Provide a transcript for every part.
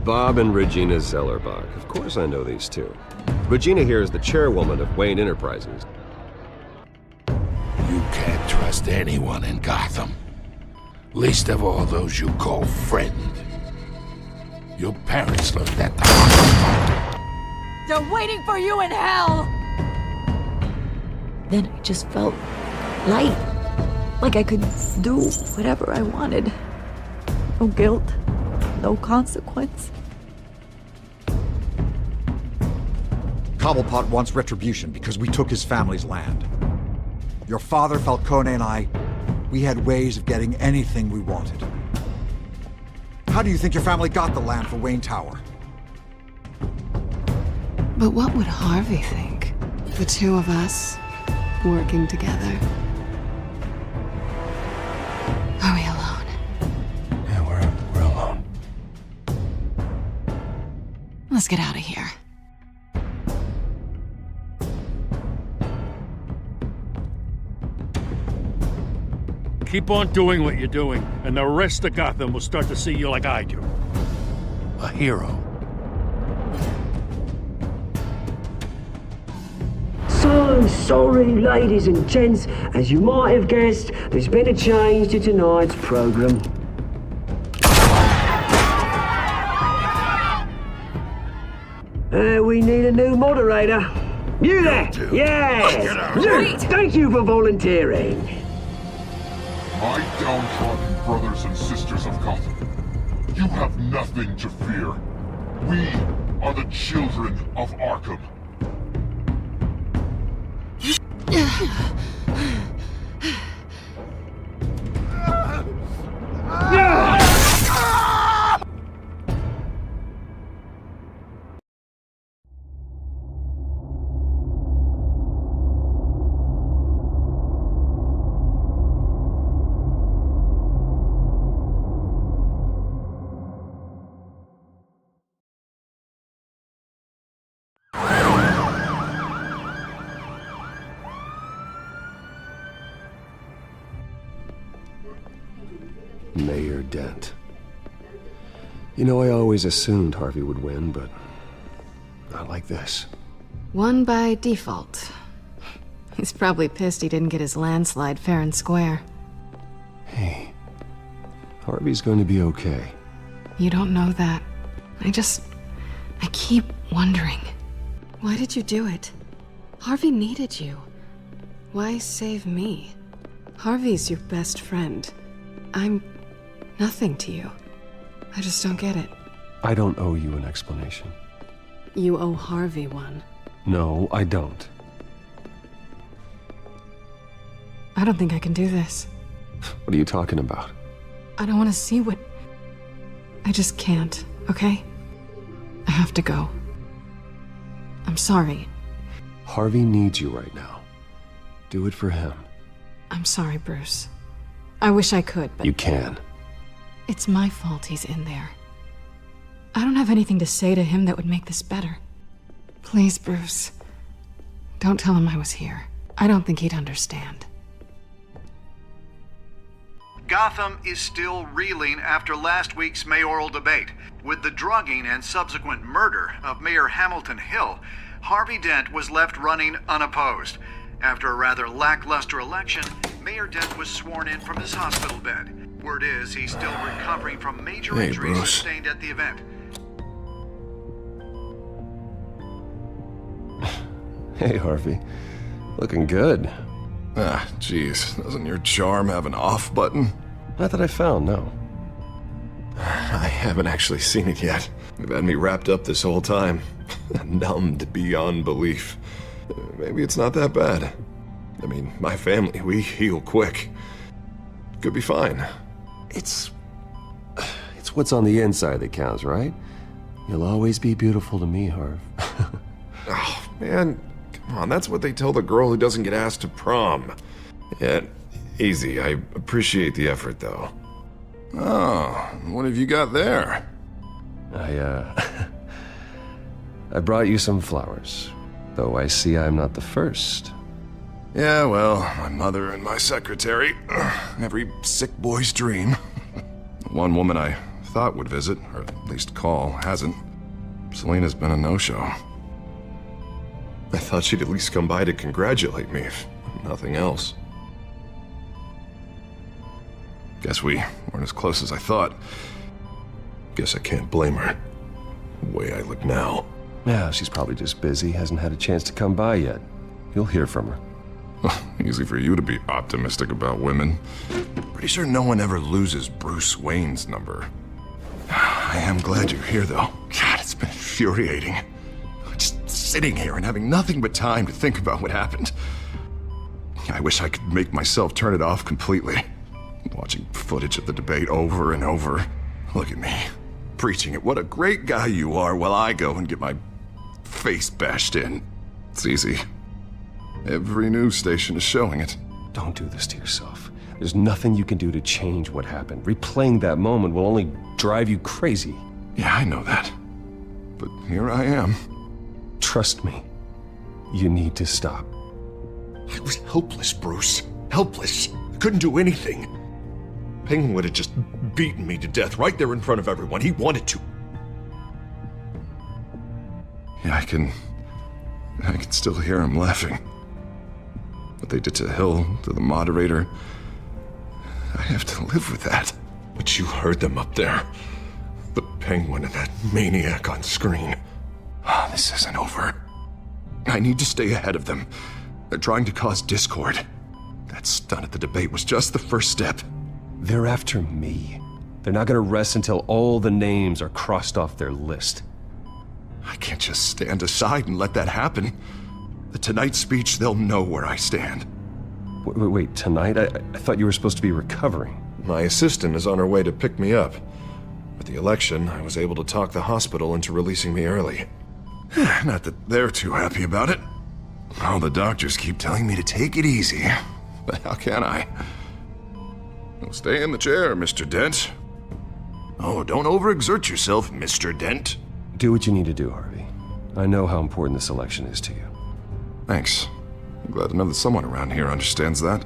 Bob and Regina Zellerbach. Of course I know these two. Regina here is the chairwoman of Wayne Enterprises. You can't trust anyone in Gotham. Least of all those you call friend. Your parents learned that the hard way. They're waiting for you in hell! Then I just felt light. Like I could do whatever I wanted. No guilt, no consequence. Cobblepot wants retribution because we took his family's land. Your father, Falcone, and I, we had ways of getting anything we wanted. How do you think your family got the land for Wayne Tower? But what would Harvey think? The two of us working together. Are we alone? Yeah, we're alone. Let's get out of here. Keep on doing what you're doing, and the rest of Gotham will start to see you like I do. A hero. So sorry, ladies and gents. As you might have guessed, there's been a change to tonight's program. We need a new moderator. You there? Yes! Luke, thank you for volunteering. My downtrodden brothers and sisters of Gotham, you have nothing to fear. We are the children of Arkham. Mayor Dent. You know, I always assumed Harvey would win, but not like this. Won by default. He's probably pissed he didn't get his landslide fair and square. Hey, Harvey's going to be okay. You don't know that. I keep wondering. Why did you do it? Harvey needed you. Why save me? Harvey's your best friend. I'm nothing to you. I just don't get it. I don't owe you an explanation. You owe Harvey one. No, I don't. I don't think I can do this. What are you talking about? I don't want to see what... I just can't, okay? I have to go. I'm sorry. Harvey needs you right now. Do it for him. I'm sorry, Bruce. I wish I could, but... You can. It's my fault he's in there. I don't have anything to say to him that would make this better. Please, Bruce. Don't tell him I was here. I don't think he'd understand. Gotham is still reeling after last week's mayoral debate. With the drugging and subsequent murder of Mayor Hamilton Hill, Harvey Dent was left running unopposed. After a rather lackluster election, Mayor Dent was sworn in from his hospital bed. Word is he's still recovering from major injuries sustained at the event. Hey, Harvey. Looking good. Ah, jeez. Doesn't your charm have an off button? Not that I found, no. I haven't actually seen it yet. You've had me wrapped up this whole time. Numbed beyond belief. Maybe it's not that bad. I mean, my family, we heal quick. Could be fine. It's what's on the inside that counts, right? You'll always be beautiful to me, Harv. Oh, man. Come on, that's what they tell the girl who doesn't get asked to prom. Yeah, easy. I appreciate the effort, though. Oh, what have you got there? I brought you some flowers. Though I see I'm not the first. Yeah, well, my mother and my secretary. Every sick boy's dream. One woman I thought would visit, or at least call, hasn't. Selena's been a no-show. I thought she'd at least come by to congratulate me, if nothing else. Guess we weren't as close as I thought. Guess I can't blame her. The way I look now. Yeah, she's probably just busy, hasn't had a chance to come by yet. You'll hear from her. Easy for you to be optimistic about women. Pretty sure no one ever loses Bruce Wayne's number. I am glad you're here, though. God, it's been infuriating. Just sitting here and having nothing but time to think about what happened. I wish I could make myself turn it off completely. Watching footage of the debate over and over. Look at me, preaching at what a great guy you are while I go and get my face bashed in. It's easy. Every news station is showing it. Don't do this to yourself. There's nothing you can do to change what happened. Replaying that moment will only drive you crazy. Yeah, I know that. But here I am. Trust me. You need to stop. I was helpless, Bruce. Helpless. I couldn't do anything. Penguin had just beaten me to death right there in front of everyone. He wanted to. Yeah, I can still hear him laughing. What they did to Hill, to the moderator. I have to live with that. But you heard them up there. The Penguin and that maniac on screen. This isn't over. I need to stay ahead of them. They're trying to cause discord. That stunt at the debate was just the first step. They're after me. They're not gonna rest until all the names are crossed off their list. I can't just stand aside and let that happen. The Tonight speech, they'll know where I stand. Wait, tonight? I thought you were supposed to be recovering. My assistant is on her way to pick me up. With the election, I was able to talk the hospital into releasing me early. Not that they're too happy about it. All the doctors keep telling me to take it easy. But how can I? Well, stay in the chair, Mr. Dent. Oh, don't overexert yourself, Mr. Dent. Do what you need to do, Harvey. I know how important this election is to you. Thanks. I'm glad to know that someone around here understands that.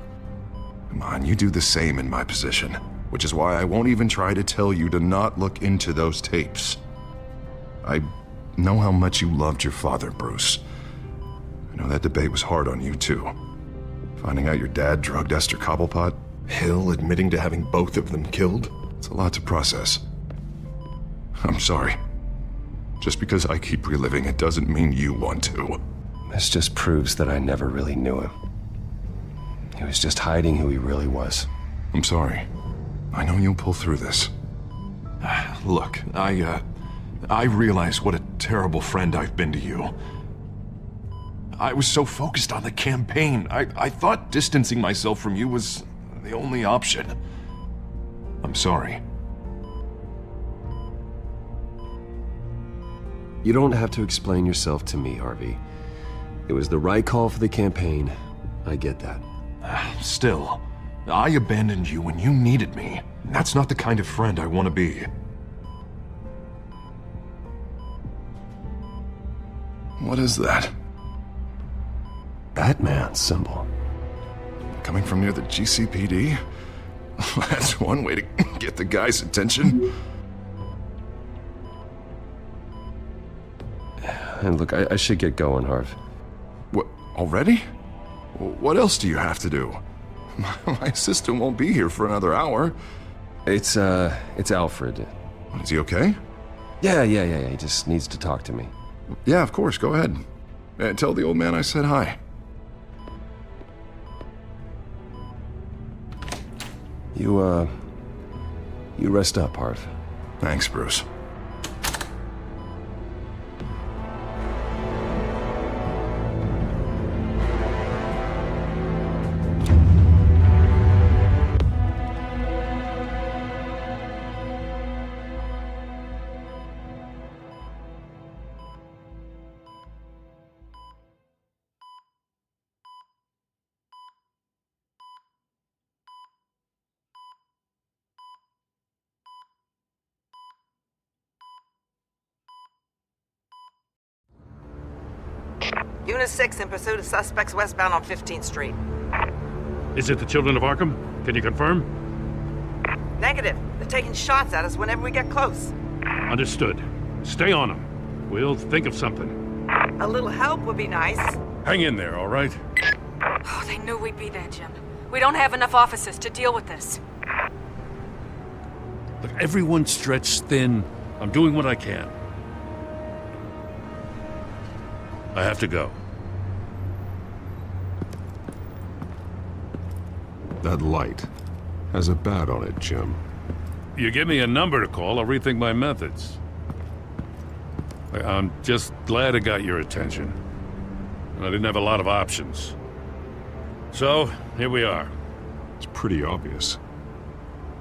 Come on, you do the same in my position. Which is why I won't even try to tell you to not look into those tapes. I know how much you loved your father, Bruce. I know that debate was hard on you, too. Finding out your dad drugged Esther Cobblepot, Hill admitting to having both of them killed. It's a lot to process. I'm sorry. Just because I keep reliving it doesn't mean you want to. This just proves that I never really knew him. He was just hiding who he really was. I'm sorry. I know you'll pull through this. Look, I realize what a terrible friend I've been to you. I was so focused on the campaign. I thought distancing myself from you was the only option. I'm sorry. You don't have to explain yourself to me, Harvey. It was the right call for the campaign. I get that. Still, I abandoned you when you needed me. That's not the kind of friend I want to be. What is that? Batman symbol. Coming from near the GCPD? That's one way to get the guy's attention. And look, I should get going, Harv. What, already? What else do you have to do? My assistant won't be here for another hour. It's Alfred. Is he okay? Yeah, he just needs to talk to me. Yeah, of course, go ahead. Tell the old man I said hi. You rest up, Harv. Thanks, Bruce. Unit 6 in pursuit of suspects westbound on 15th Street. Is it the Children of Arkham? Can you confirm? Negative. They're taking shots at us whenever we get close. Understood. Stay on them. We'll think of something. A little help would be nice. Hang in there, all right? Oh, they knew we'd be there, Jim. We don't have enough officers to deal with this. Look, everyone's stretched thin. I'm doing what I can. I have to go. That light has a bat on it, Jim. You give me a number to call, I'll rethink my methods. I'm just glad it got your attention. I didn't have a lot of options. So, here we are. It's pretty obvious.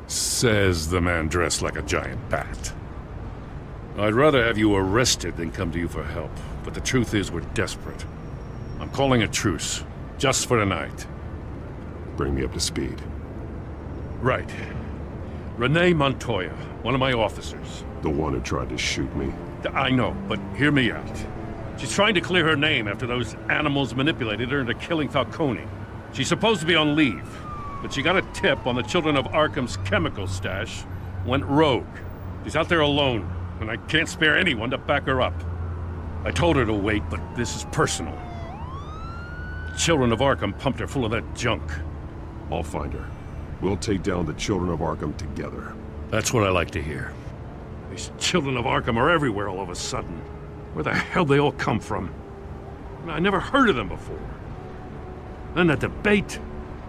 Says the man dressed like a giant bat. I'd rather have you arrested than come to you for help, but the truth is we're desperate. I'm calling a truce, just for tonight. Bring me up to speed. Right. Renee Montoya, one of my officers. The one who tried to shoot me. I know, but hear me out. She's trying to clear her name after those animals manipulated her into killing Falcone. She's supposed to be on leave, but she got a tip on the Children of Arkham's chemical stash, went rogue. She's out there alone, and I can't spare anyone to back her up. I told her to wait, but this is personal. The Children of Arkham pumped her full of that junk. I'll find her. We'll take down the Children of Arkham together. That's what I like to hear. These Children of Arkham are everywhere all of a sudden. Where the hell they all come from? I never heard of them before. Then that debate.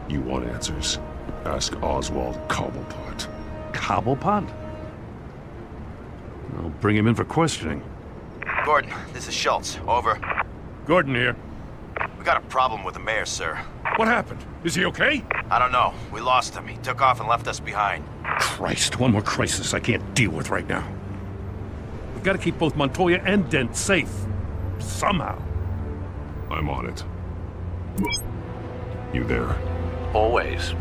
You want answers? Ask Oswald Cobblepot. Cobblepot? I'll bring him in for questioning. Gordon, this is Schultz. Over. Gordon here. We got a problem with the mayor, sir. What happened? Is he okay? I don't know. We lost him. He took off and left us behind. Christ, one more crisis I can't deal with right now. We've got to keep both Montoya and Dent safe. Somehow. I'm on it. You there? Always.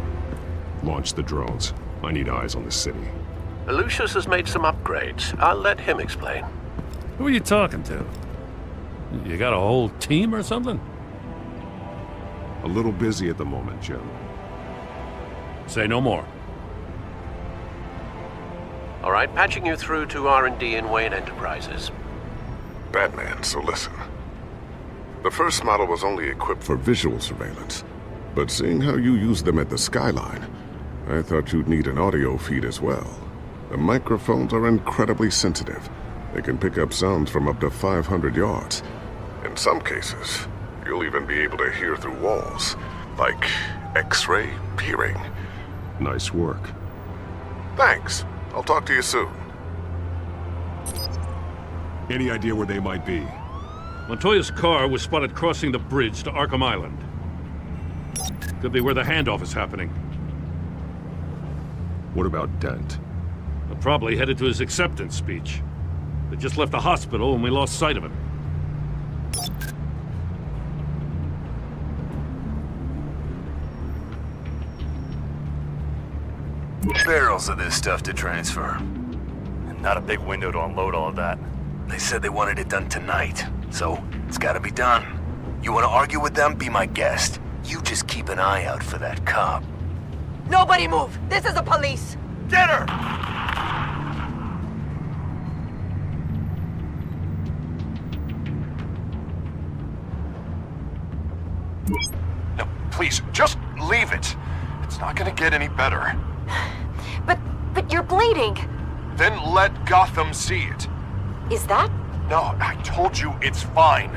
Launch the drones. I need eyes on the city. Lucius has made some upgrades. I'll let him explain. Who are you talking to? You got a whole team or something? A little busy at the moment, Jim. Say no more. All right, patching you through to R&D in Wayne Enterprises. Batman, so listen. The first model was only equipped for visual surveillance, but seeing how you use them at the Skyline, I thought you'd need an audio feed as well. The microphones are incredibly sensitive. They can pick up sounds from up to 500 yards. In some cases, you'll even be able to hear through walls, like X-ray peering. Nice work. Thanks. I'll talk to you soon. Any idea where they might be? Montoya's car was spotted crossing the bridge to Arkham Island. Could be where the handoff is happening. What about Dent? They're probably headed to his acceptance speech. They just left the hospital and we lost sight of him. Barrels of this stuff to transfer. And not a big window to unload all of that. They said they wanted it done tonight, so it's gotta be done. You wanna argue with them? Be my guest. You just keep an eye out for that cop. Nobody move! This is the police! Get her! No, please, just leave it. It's not gonna get any better. But you're bleeding. Then let Gotham see it. Is that? No, I told you it's fine.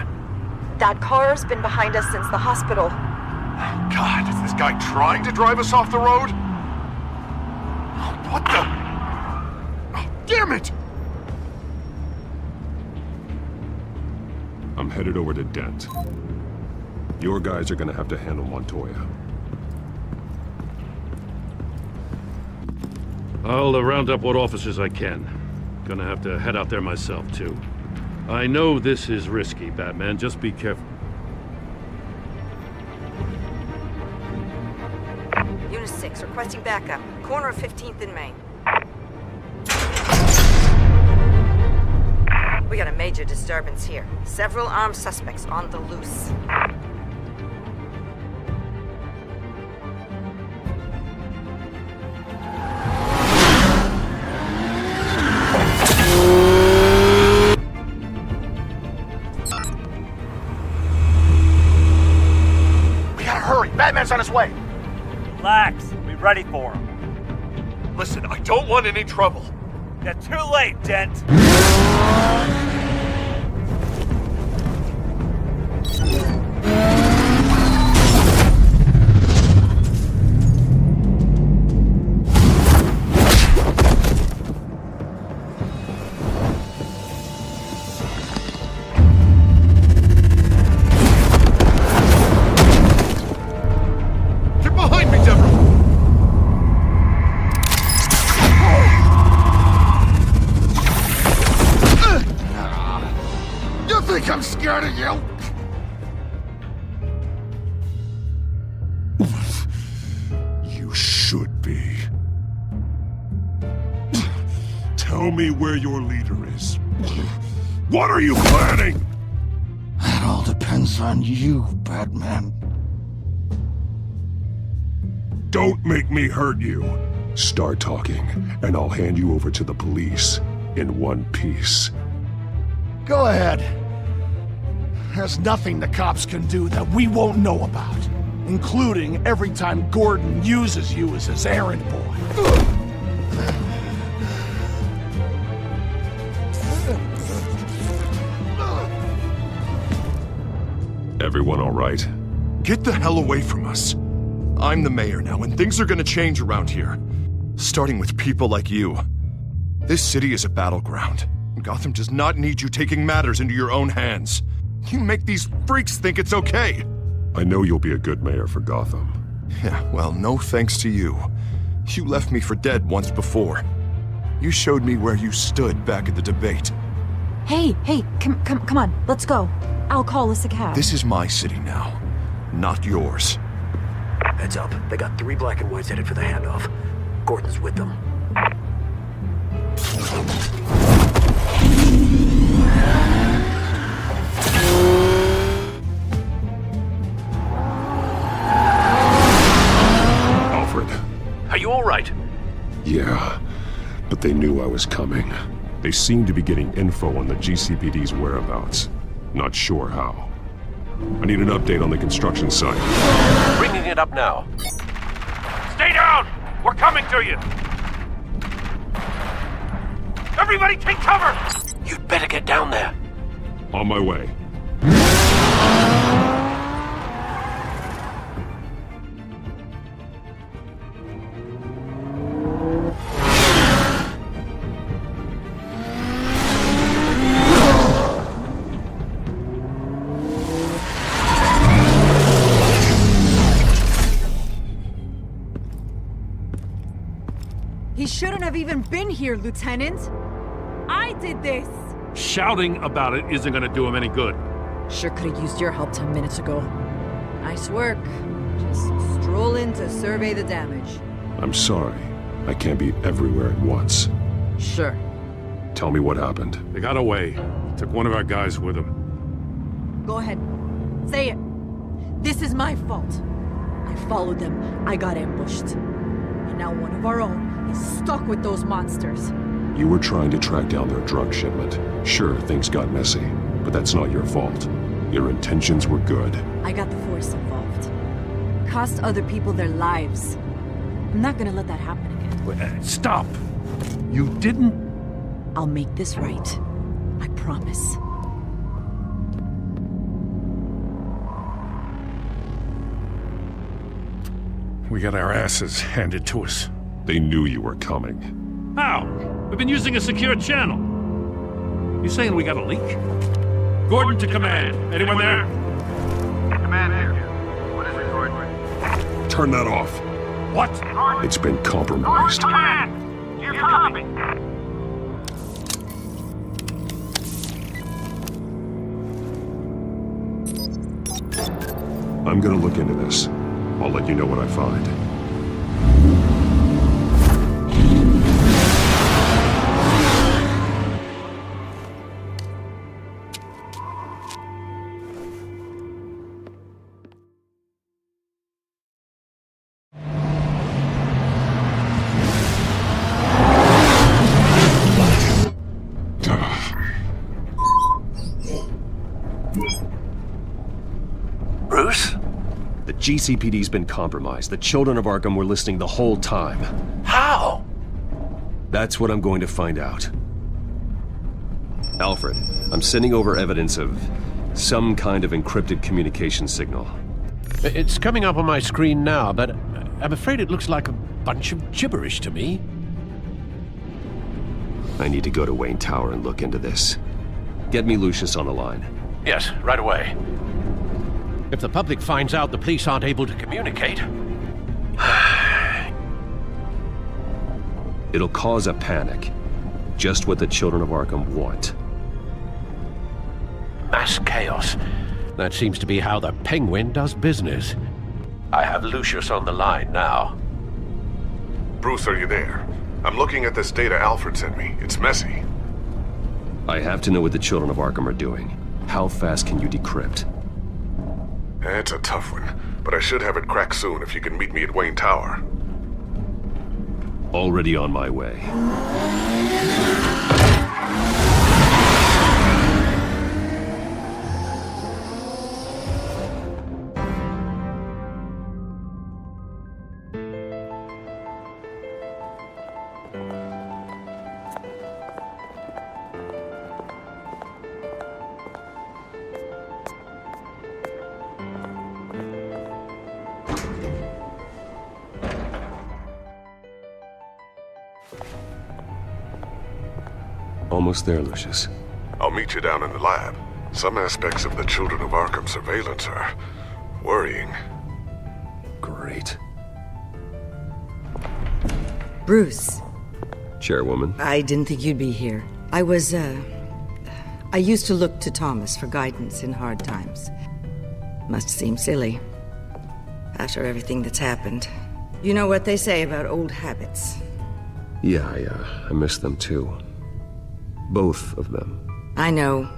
That car's been behind us since the hospital. God, is this guy trying to drive us off the road? What the? Oh, damn it! I'm headed over to Dent. Your guys are gonna have to handle Montoya. I'll round up what officers I can. Gonna have to head out there myself, too. I know this is risky, Batman. Just be careful. Unit 6, requesting backup. Corner of 15th and Main. We got a major disturbance here. Several armed suspects on the loose. Batman's on his way. Relax. We'll be ready for him. Listen, I don't want any trouble. You're too late, Dent. I'm scared of you! You should be. Tell me where your leader is. What are you planning? That all depends on you, Batman. Don't make me hurt you. Start talking, and I'll hand you over to the police in one piece. Go ahead. There's nothing the cops can do that we won't know about, including every time Gordon uses you as his errand boy. Everyone all right? Get the hell away from us. I'm the mayor now, and things are gonna change around here. Starting with people like you. This city is a battleground. Gotham does not need you taking matters into your own hands. You make these freaks think it's okay. I know you'll be a good mayor for Gotham. Yeah, well, no thanks to you. You left me for dead once before. You showed me where you stood back at the debate. Hey, come on, let's go. I'll call us a cab. This is my city now, not yours. Heads up, they got 3 black and whites headed for the handoff. Gordon's with them. Alfred. Are you all right? Yeah, but they knew I was coming. They seem to be getting info on the GCPD's whereabouts. Not sure how. I need an update on the construction site. Bringing it up now. Stay down! We're coming to you! Everybody take cover! You'd better get down there. On my way. He shouldn't have even been here, Lieutenant. I did this. Shouting about it isn't gonna do him any good. Sure could have used your help 10 minutes ago. Nice work. Just stroll in to survey the damage. I'm sorry. I can't be everywhere at once. Sure. Tell me what happened. They got away. Took one of our guys with them. Go ahead. Say it. This is my fault. I followed them. I got ambushed. And now one of our own is stuck with those monsters. You were trying to track down their drug shipment. Sure, things got messy, but that's not your fault. Your intentions were good. I got the Force involved. Cost other people their lives. I'm not gonna let that happen again. Stop! You didn't... I'll make this right. I promise. We got our asses handed to us. They knew you were coming. How? We've been using a secure channel. You saying we got a leak? Gordon to command. Anyone there? Command here. What is it, Gordon? Turn that off. What? It's been compromised. Command! You copy? I'm gonna look into this. I'll let you know what I find. The GCPD's been compromised. The children of Arkham were listening the whole time. How? That's what I'm going to find out. Alfred, I'm sending over evidence of some kind of encrypted communication signal. It's coming up on my screen now, but I'm afraid it looks like a bunch of gibberish to me. I need to go to Wayne Tower and look into this. Get me Lucius on the line. Yes, right away. If the public finds out the police aren't able to communicate... It'll cause a panic. Just what the children of Arkham want. Mass chaos. That seems to be how the Penguin does business. I have Lucius on the line now. Bruce, are you there? I'm looking at this data Alfred sent me. It's messy. I have to know what the children of Arkham are doing. How fast can you decrypt? It's a tough one, but I should have it cracked soon if you can meet me at Wayne Tower. Already on my way. Almost there, Lucius. I'll meet you down in the lab. Some aspects of the Children of Arkham surveillance are worrying. Great. Bruce. Chairwoman. I didn't think you'd be here. I used to look to Thomas for guidance in hard times. Must seem silly. After everything that's happened. You know what they say about old habits. Yeah, I miss them too. Both of them. I know.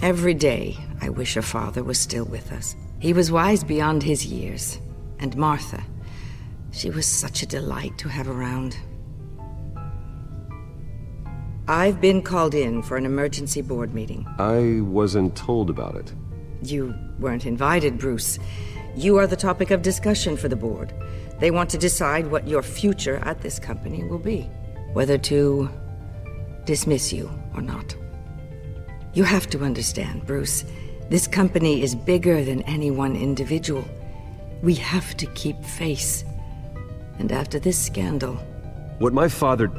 Every day, I wish your father was still with us. He was wise beyond his years. And Martha, she was such a delight to have around. I've been called in for an emergency board meeting. I wasn't told about it. You weren't invited, Bruce. You are the topic of discussion for the board. They want to decide what your future at this company will be. Whether to dismiss you or not. You have to understand, Bruce. This company is bigger than any one individual. We have to keep face. And after this scandal... What my father...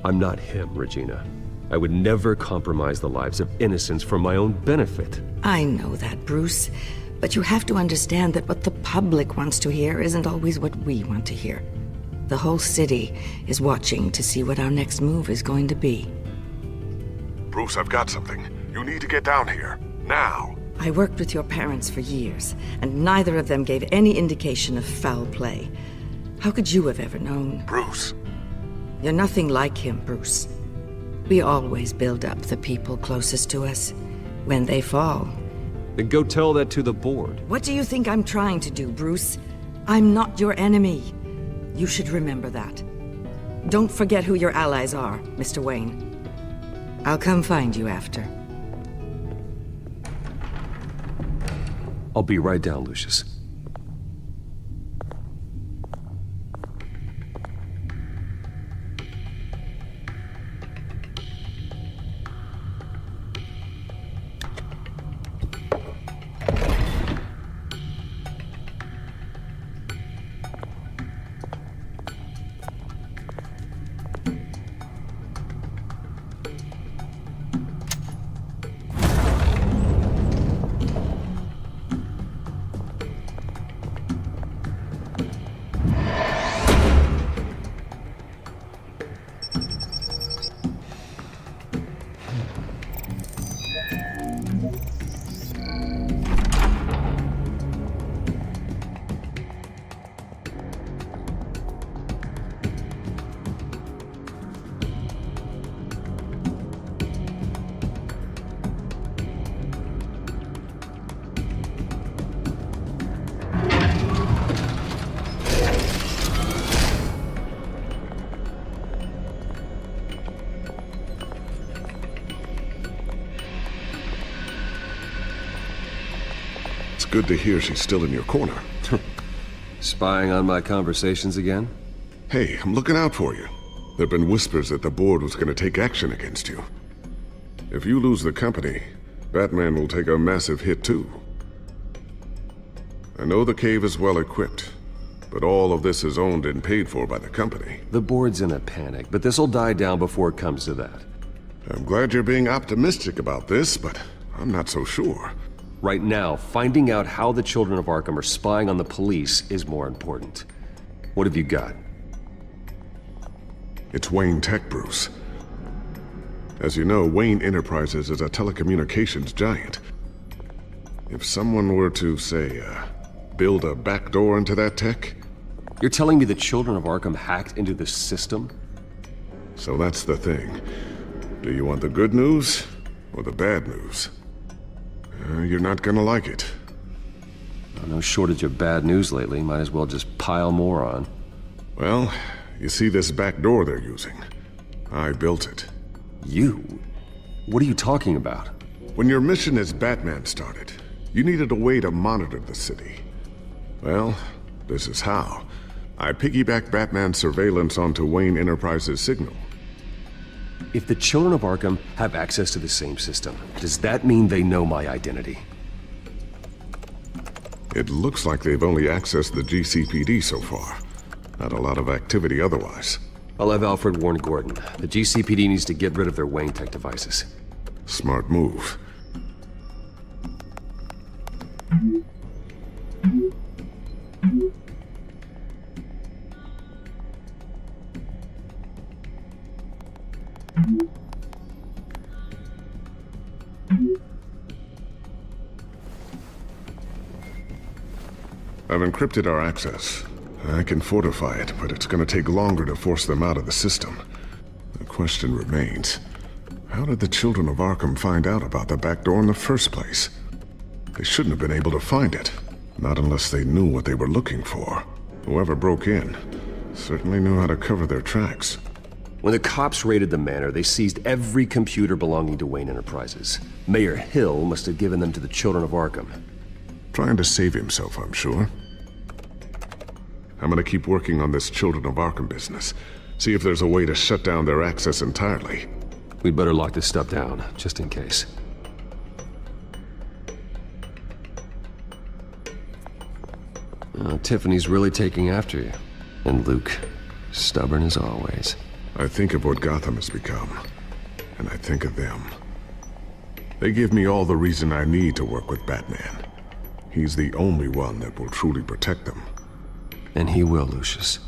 I'm not him, Regina. I would never compromise the lives of innocents for my own benefit. I know that, Bruce. But you have to understand that what the public wants to hear isn't always what we want to hear. The whole city is watching to see what our next move is going to be. Bruce, I've got something. You need to get down here. Now. I worked with your parents for years, and neither of them gave any indication of foul play. How could you have ever known? Bruce. You're nothing like him, Bruce. We always build up the people closest to us. When they fall... Then go tell that to the board. What do you think I'm trying to do, Bruce? I'm not your enemy. You should remember that. Don't forget who your allies are, Mr. Wayne. I'll come find you after. I'll be right down, Lucius. good to hear she's still in your corner. Spying on my conversations again? Hey, I'm looking out for you. There've been whispers that the board was going to take action against you. If you lose the company, Batman will take a massive hit too. I know the cave is well equipped, but all of this is owned and paid for by the company. The board's in a panic, but this'll die down before it comes to that. I'm glad you're being optimistic about this, but I'm not so sure. Right now, finding out how the children of Arkham are spying on the police is more important. What have you got? It's Wayne Tech, Bruce. As you know, Wayne Enterprises is a telecommunications giant. If someone were to, say, build a backdoor into that tech... You're telling me the children of Arkham hacked into the system? So that's the thing. Do you want the good news or the bad news? You're not gonna like it. No shortage of bad news lately. Might as well just pile more on. Well, you see this back door they're using? I built it. You? What are you talking about? When your mission as Batman started, you needed a way to monitor the city. Well, this is how. I piggybacked Batman's surveillance onto Wayne Enterprises' signal. If the children of Arkham have access to the same system, does that mean they know my identity? It looks like they've only accessed the GCPD so far. Not a lot of activity otherwise. I'll have Alfred warn Gordon. The GCPD needs to get rid of their Wayne Tech devices. Smart move. I've encrypted our access. I can fortify it, but it's gonna take longer to force them out of the system. The question remains, how did the children of Arkham find out about the back door in the first place? They shouldn't have been able to find it. Not unless they knew what they were looking for. Whoever broke in certainly knew how to cover their tracks. When the cops raided the manor, they seized every computer belonging to Wayne Enterprises. Mayor Hill must have given them to the children of Arkham. Trying to save himself, I'm sure. I'm gonna keep working on this Children of Arkham business. See if there's a way to shut down their access entirely. We'd better lock this stuff down, just in case. Tiffany's really taking after you. And Luke, stubborn as always. I think of what Gotham has become, and I think of them. They give me all the reason I need to work with Batman. He's the only one that will truly protect them. And he will, Lucius.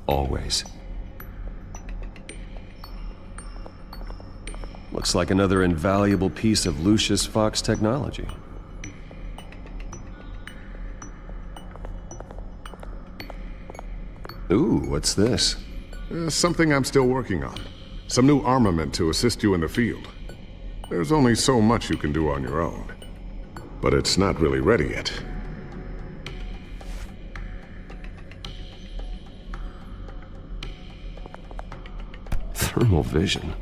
Always. Looks like another invaluable piece of Lucius Fox technology. Ooh, what's this? Something I'm still working on. Some new armament to assist you in the field. There's only so much you can do on your own. But it's not really ready yet. Thermal vision.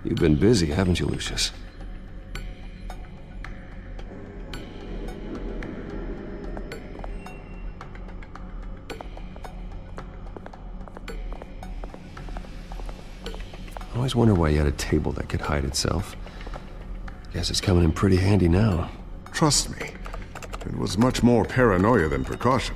You've been busy, haven't you, Lucius? I always wonder why you had a table that could hide itself. Guess it's coming in pretty handy now. Trust me, it was much more paranoia than precaution.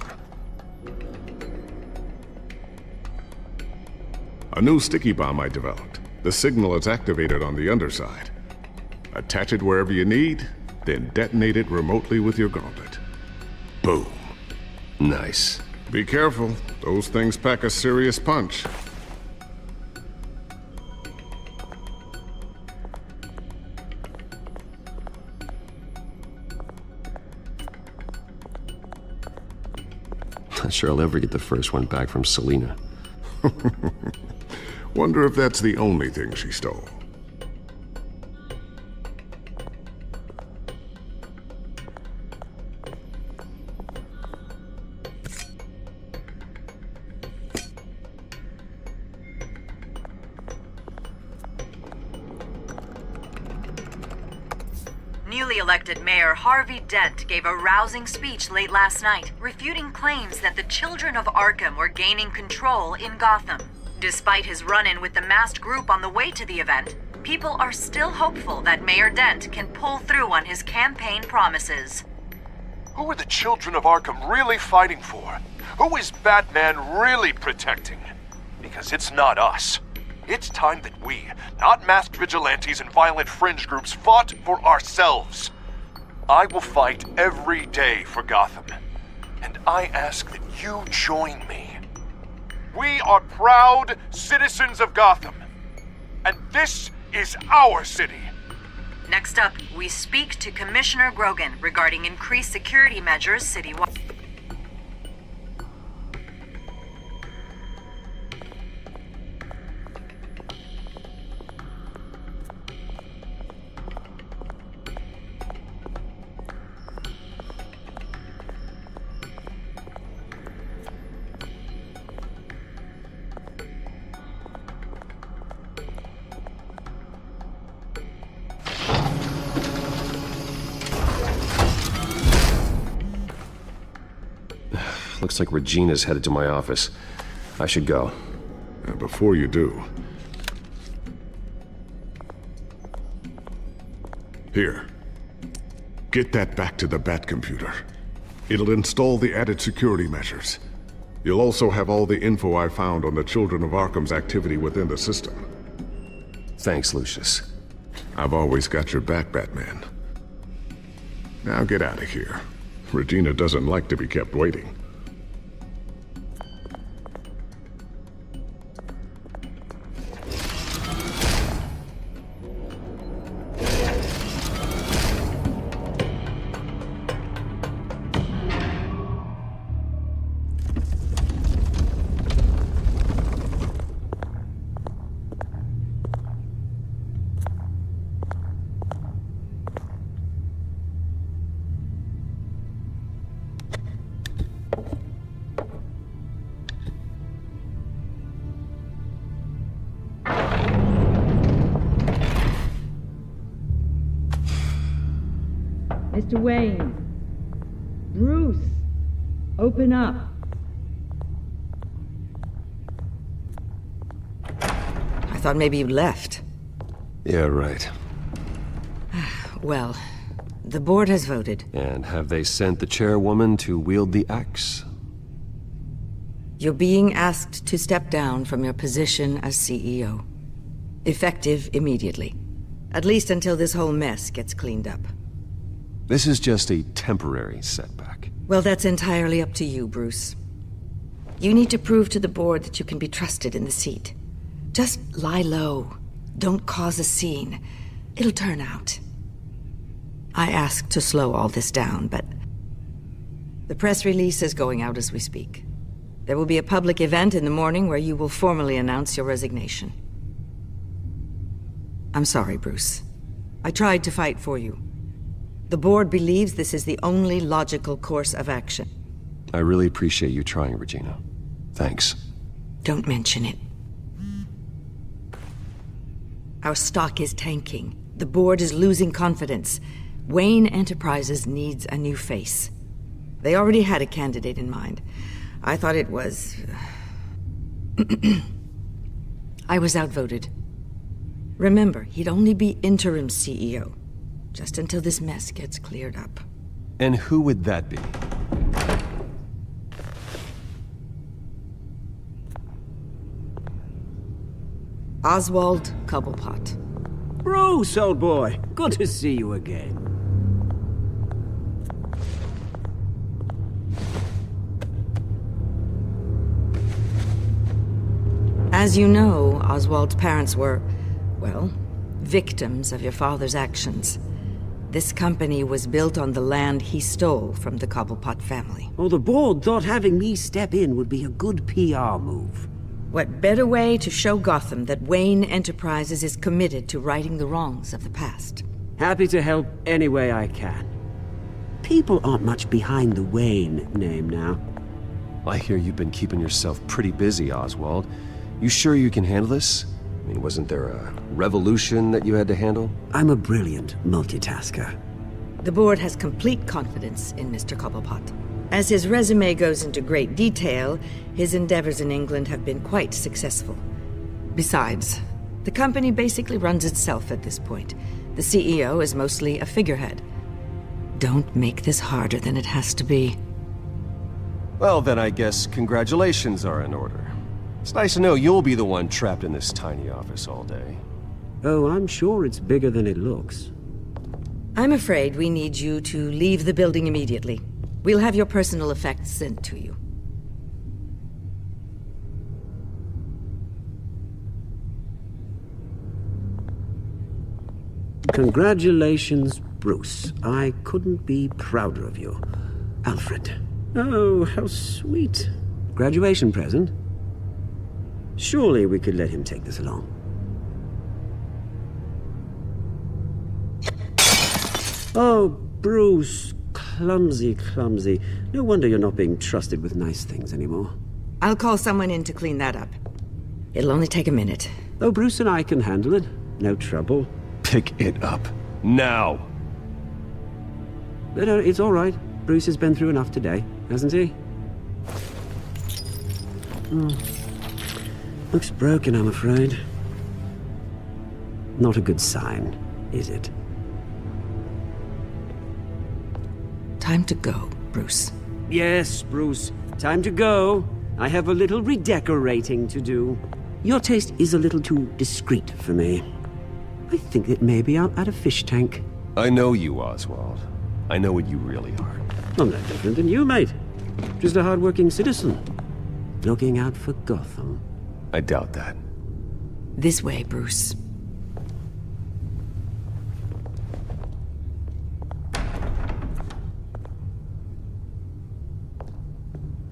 A new sticky bomb I developed. The signal is activated on the underside. Attach it wherever you need, then detonate it remotely with your gauntlet. Boom. Nice. Be careful. Those things pack a serious punch. Not sure I'll ever get the first one back from Selina. Wonder if that's the only thing she stole. Newly elected Mayor Harvey Dent gave a rousing speech late last night, refuting claims that the children of Arkham were gaining control in Gotham. Despite his run-in with the masked group on the way to the event, people are still hopeful that Mayor Dent can pull through on his campaign promises. Who are the children of Arkham really fighting for? Who is Batman really protecting? Because it's not us. It's time that we, not masked vigilantes and violent fringe groups, fought for ourselves. I will fight every day for Gotham. And I ask that you join me. We are proud citizens of Gotham. And this is our city. Next up, we speak to Commissioner Grogan regarding increased security measures citywide. Looks like Regina's headed to my office. I should go. Before you do... Here. Get that back to the Bat computer. It'll install the added security measures. You'll also have all the info I found on the Children of Arkham's activity within the system. Thanks, Lucius. I've always got your back, Batman. Now get out of here. Regina doesn't like to be kept waiting. Mr. Wayne. Bruce. Open up. I thought maybe you left. Yeah, right. Well, the board has voted. And have they sent the chairwoman to wield the axe? You're being asked to step down from your position as CEO. Effective immediately. At least until this whole mess gets cleaned up. This is just a temporary setback. Well, that's entirely up to you, Bruce. You need to prove to the board that you can be trusted in the seat. Just lie low. Don't cause a scene. It'll turn out. I asked to slow all this down, but the press release is going out as we speak. There will be a public event in the morning where you will formally announce your resignation. I'm sorry, Bruce. I tried to fight for you. The board believes this is the only logical course of action. I really appreciate you trying, Regina. Thanks. Don't mention it. Our stock is tanking. The board is losing confidence. Wayne Enterprises needs a new face. They already had a candidate in mind. I thought it was... I was outvoted. Remember, he'd only be interim CEO. Just until this mess gets cleared up. And who would that be? Oswald Cobblepot. Bruce, old boy. Good to see you again. As you know, Oswald's parents were, well, victims of your father's actions. This company was built on the land he stole from the Cobblepot family. Well, the board thought having me step in would be a good PR move. What better way to show Gotham that Wayne Enterprises is committed to righting the wrongs of the past? Happy to help any way I can. People aren't much behind the Wayne name now. I hear you've been keeping yourself pretty busy, Oswald. You sure you can handle this? I mean, wasn't there a revolution that you had to handle? I'm a brilliant multitasker. The board has complete confidence in Mr. Cobblepot. As his resume goes into great detail, his endeavors in England have been quite successful. Besides, the company basically runs itself at this point. The CEO is mostly a figurehead. Don't make this harder than it has to be. Well, then I guess congratulations are in order. It's nice to know you'll be the one trapped in this tiny office all day. Oh, I'm sure it's bigger than it looks. I'm afraid we need you to leave the building immediately. We'll have your personal effects sent to you. Congratulations, Bruce. I couldn't be prouder of you. Alfred. Oh, how sweet. Graduation present? Surely we could let him take this along. Oh, Bruce. Clumsy, clumsy. No wonder you're not being trusted with nice things anymore. I'll call someone in to clean that up. It'll only take a minute. Oh, Bruce and I can handle it. No trouble. Pick it up. Now! No, it's all right. Bruce has been through enough today, hasn't he? Looks broken, I'm afraid. Not a good sign, is it? Time to go, Bruce. Yes, Bruce. Time to go. I have a little redecorating to do. Your taste is a little too discreet for me. I think that maybe I'll add a fish tank. I know you, Oswald. I know what you really are. I'm no different than you, mate. Just a hard-working citizen. Looking out for Gotham. I doubt that. This way, Bruce.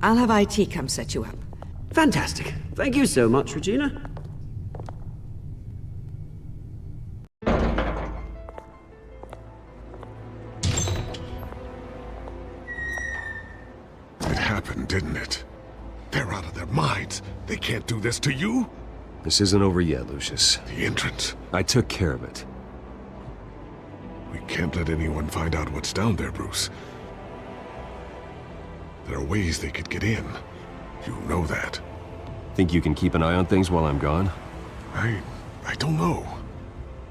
I'll have IT come set you up. Fantastic. Thank you so much, Regina. It happened, didn't it? They're out of their minds. They can't do this to you? This isn't over yet, Lucius. The entrance. I took care of it. We can't let anyone find out what's down there, Bruce. There are ways they could get in. You know that. Think you can keep an eye on things while I'm gone? I don't know.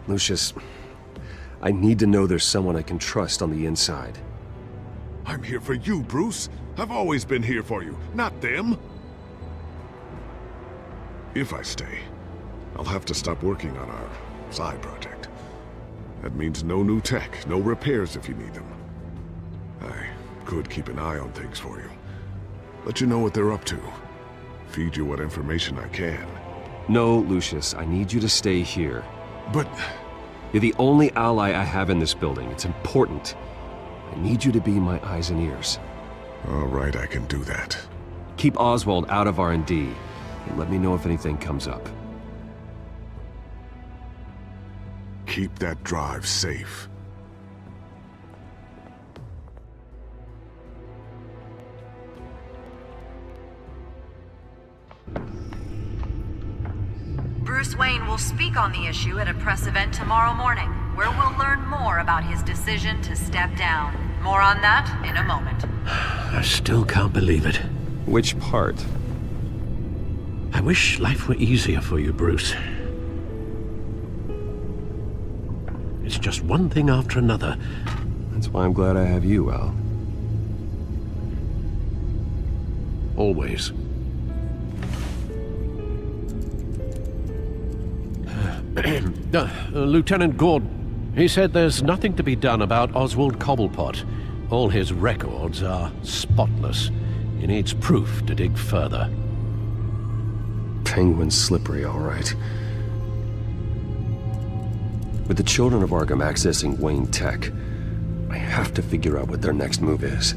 Lucius, I need to know there's someone I can trust on the inside. I'm here for you, Bruce. I've always been here for you, not them. If I stay, I'll have to stop working on our side project. That means no new tech, no repairs if you need them. I could keep an eye on things for you. Let you know what they're up to. Feed you what information I can. No, Lucius, I need you to stay here. But... You're the only ally I have in this building. It's important. I need you to be my eyes and ears. All right, I can do that. Keep Oswald out of R&D, and let me know if anything comes up. Keep that drive safe. Bruce Wayne will speak on the issue at a press event tomorrow morning, where we'll learn more about his decision to step down. More on that in a moment. I still can't believe it. Which part? I wish life were easier for you, Bruce. It's just one thing after another. That's why I'm glad I have you, Al. Always. Lieutenant Gordon, he said there's nothing to be done about Oswald Cobblepot. All his records are spotless. He needs proof to dig further. Penguin's slippery, all right. With the children of Arkham accessing Wayne Tech, I have to figure out what their next move is.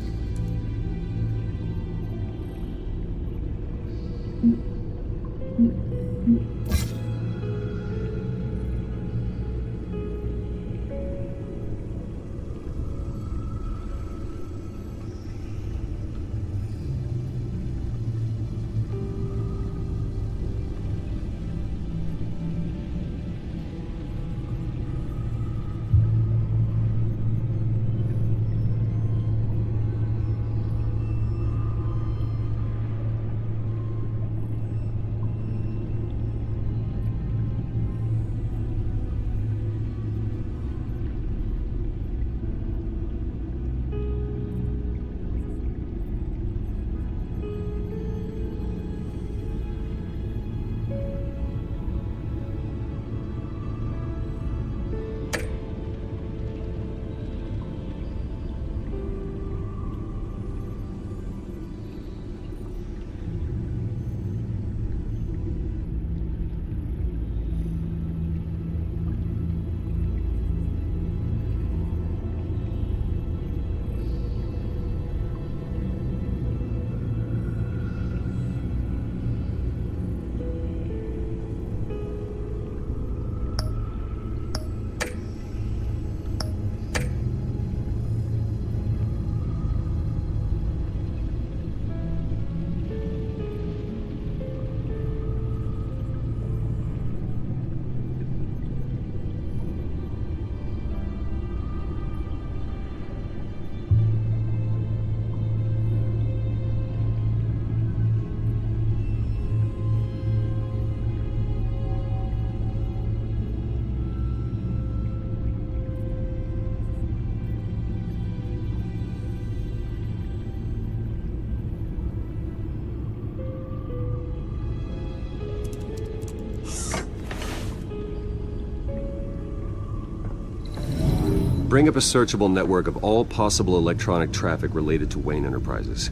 Bring up a searchable network of all possible electronic traffic related to Wayne Enterprises.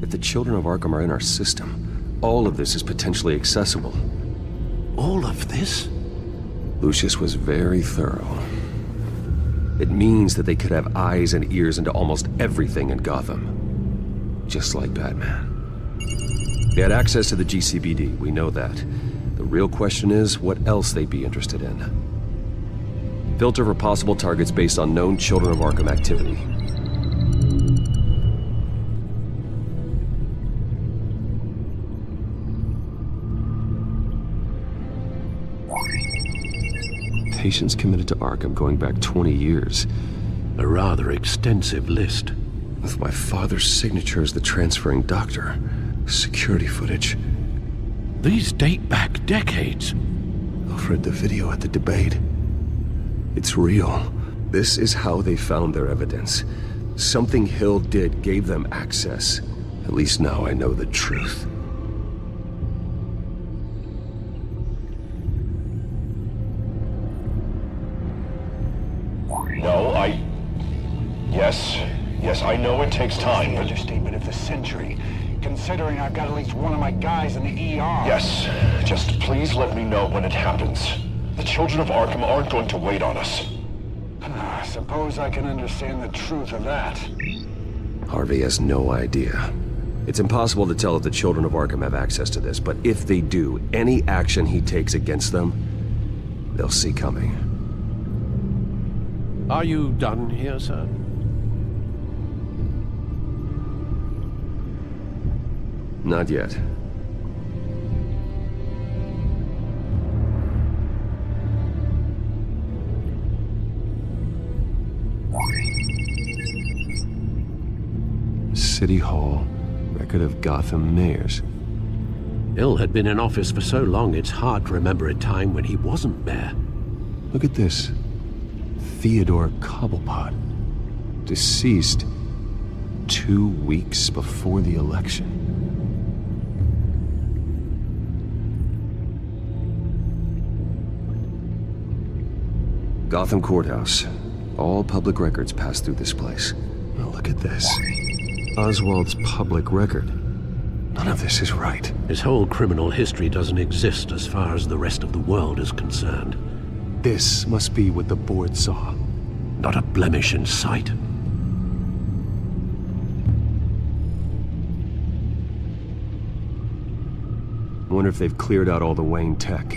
If the children of Arkham are in our system, all of this is potentially accessible. All of this? Lucius was very thorough. It means that they could have eyes and ears into almost everything in Gotham. Just like Batman. They had access to the GCPD, we know that. The real question is, what else they'd be interested in. Filter for possible targets based on known Children of Arkham activity. Patients committed to Arkham going back 20 years. A rather extensive list. With my father's signature as the transferring doctor. Security footage. These date back decades. Alfred, the video at the debate. It's real. This is how they found their evidence. Something Hill did gave them access. At least now I know the truth. No, Yes, I know it takes time, but... Understatement of the century, considering I've got at least one of my guys in the ER. Yes, just please let me know when it happens. The children of Arkham aren't going to wait on us. I suppose I can understand the truth of that. Harvey has no idea. It's impossible to tell if the children of Arkham have access to this, but if they do, any action he takes against them, they'll see coming. Are you done here, sir? Not yet. City Hall, record of Gotham mayors. Hill had been in office for so long, it's hard to remember a time when he wasn't mayor. Look at this. Theodore Cobblepot. Deceased 2 weeks before the election. Gotham Courthouse. All public records pass through this place. Now look at this. Oswald's public record. None of this is right. His whole criminal history doesn't exist as far as the rest of the world is concerned. This must be what the board saw. Not a blemish in sight. I wonder if they've cleared out all the Wayne tech.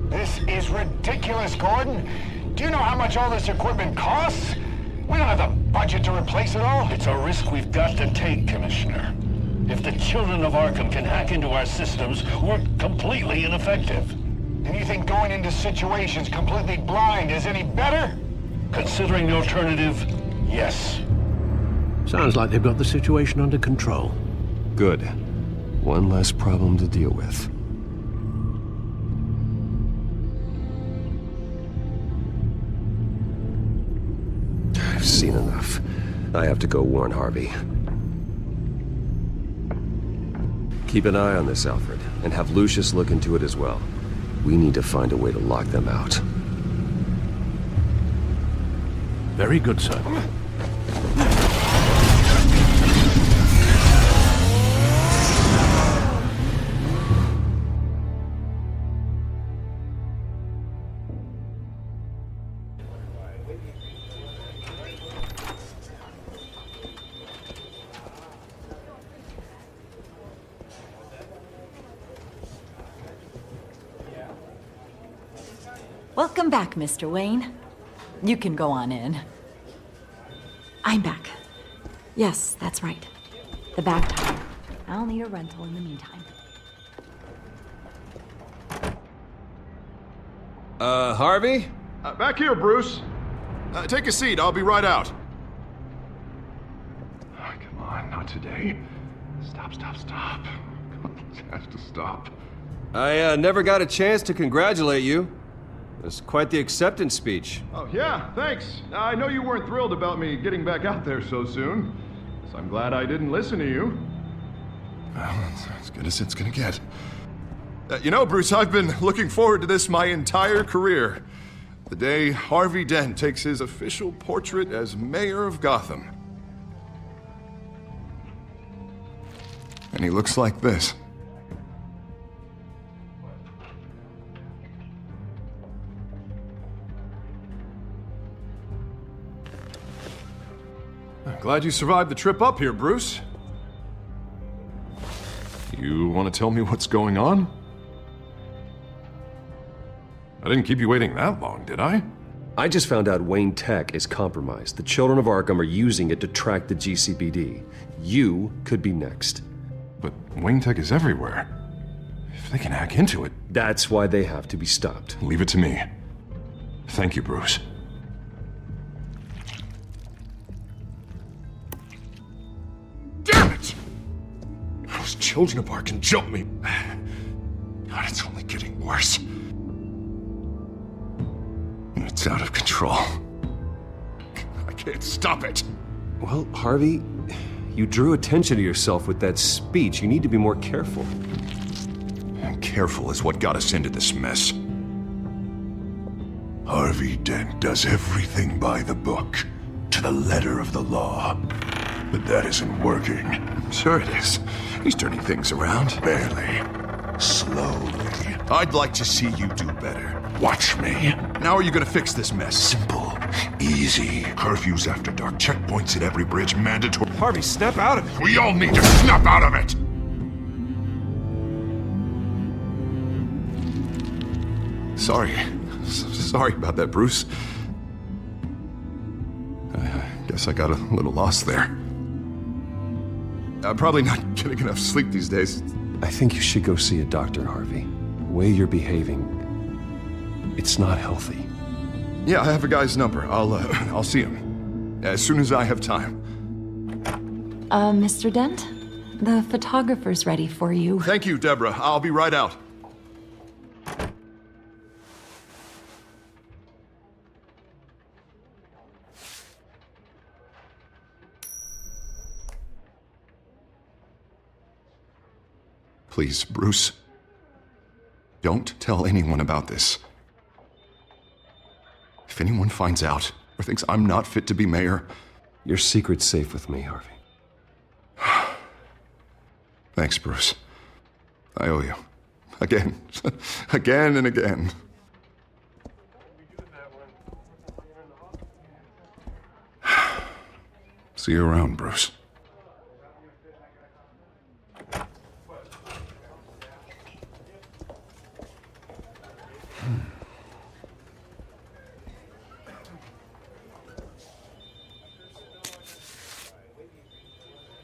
This is ridiculous, Gordon. Do you know how much all this equipment costs? We don't have the budget to replace it all. It's a risk we've got to take, Commissioner. If the children of Arkham can hack into our systems, we're completely ineffective. And you think going into situations completely blind is any better? Considering the alternative, yes. Sounds like they've got the situation under control. Good. One less problem to deal with. I've seen enough. I have to go warn Harvey. Keep an eye on this, Alfred, and have Lucius look into it as well. We need to find a way to lock them out. Very good, sir. Welcome back, Mr. Wayne. You can go on in. I'm back. Yes, that's right. The back tire. I'll need a rental in the meantime. Harvey? Back here, Bruce. Take a seat. I'll be right out. Oh, come on, not today. Stop. It has to stop. I never got a chance to congratulate you. It was quite the acceptance speech. Oh, yeah, thanks. I know you weren't thrilled about me getting back out there so soon. So I'm glad I didn't listen to you. Well, that's as good as it's gonna get. You know, Bruce, I've been looking forward to this my entire career. The day Harvey Dent takes his official portrait as mayor of Gotham. And he looks like this. Glad you survived the trip up here, Bruce. You want to tell me what's going on? I didn't keep you waiting that long, did I? I just found out Wayne Tech is compromised. The children of Arkham are using it to track the GCPD. You could be next. But Wayne Tech is everywhere. If they can hack into it... That's why they have to be stopped. Leave it to me. Thank you, Bruce. Damn it! Those children of Arkham jumped me. God, it's only getting worse. It's out of control. I can't stop it. Well, Harvey, you drew attention to yourself with that speech. You need to be more careful. And careful is what got us into this mess. Harvey Dent does everything by the book, to the letter of the law. But that isn't working. Sure it is. He's turning things around. Barely. Slowly. I'd like to see you do better. Watch me. How are you gonna fix this mess? Simple. Easy. Curfews after dark. Checkpoints at every bridge. Mandatory. Harvey, snap out of it. We all need to snap out of it! Sorry about that, Bruce. I guess I got a little lost there. I'm probably not getting enough sleep these days. I think you should go see a doctor, Harvey. The way you're behaving, it's not healthy. Yeah, I have a guy's number. I'll see him as soon as I have time. Mr. Dent? The photographer's ready for you. Thank you, Deborah. I'll be right out. Please, Bruce. Don't tell anyone about this. If anyone finds out or thinks I'm not fit to be mayor... Your secret's safe with me, Harvey. Thanks, Bruce. I owe you. Again. Again and again. See you around, Bruce.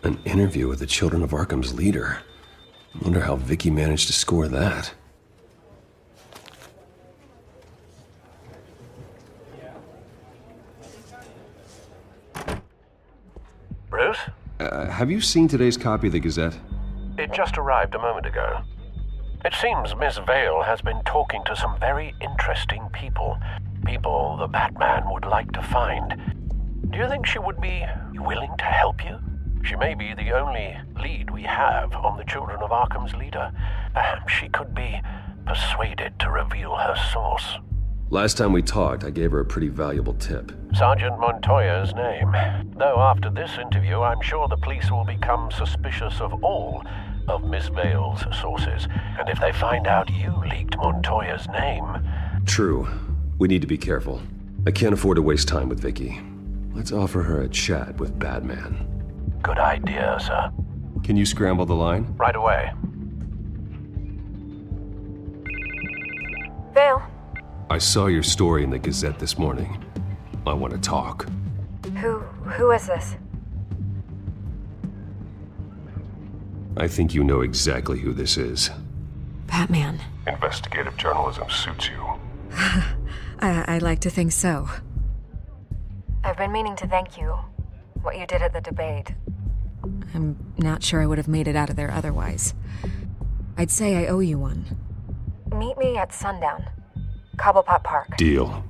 An interview with the Children of Arkham's leader. Wonder how Vicky managed to score that. Bruce? Have you seen today's copy of the Gazette? It just arrived a moment ago. It seems Miss Vale has been talking to some very interesting people. People the Batman would like to find. Do you think she would be willing to help you? She may be the only lead we have on the Children of Arkham's leader. Perhaps she could be persuaded to reveal her source. Last time we talked, I gave her a pretty valuable tip. Sergeant Montoya's name. Though after this interview, I'm sure the police will become suspicious of all of Miss Vale's sources. And if they find out you leaked Montoya's name... True. We need to be careful. I can't afford to waste time with Vicky. Let's offer her a chat with Batman. Good idea, sir. Can you scramble the line? Right away. Vale. I saw your story in the Gazette this morning. I want to talk. Who is this? I think you know exactly who this is. Batman. Investigative journalism suits you. I like to think so. I've been meaning to thank you. What you did at the debate. I'm not sure I would have made it out of there otherwise. I'd say I owe you one. Meet me at sundown. Cobblepot Park. Deal.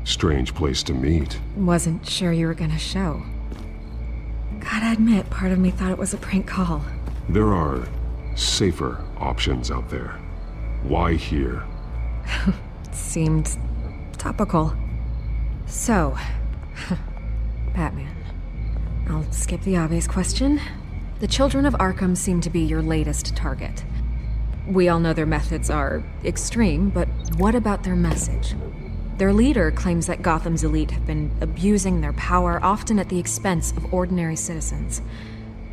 Strange place to meet. Wasn't sure you were gonna show. Gotta admit, part of me thought it was a prank call. There are safer options out there. Why here? Seemed topical. So, Batman. I'll skip the obvious question. The Children of Arkham seem to be your latest target. We all know their methods are extreme, but what about their message? Their leader claims that Gotham's elite have been abusing their power, often at the expense of ordinary citizens.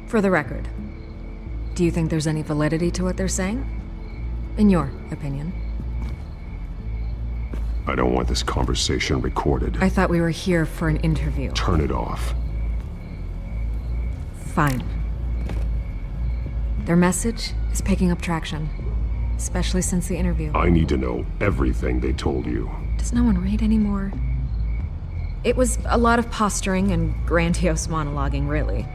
For the record, do you think there's any validity to what they're saying? In your opinion? I don't want this conversation recorded. I thought we were here for an interview. Turn it off. Fine. Their message is picking up traction, especially since the interview. I need to know everything they told you. Does no one read anymore? It was a lot of posturing and grandiose monologuing, really.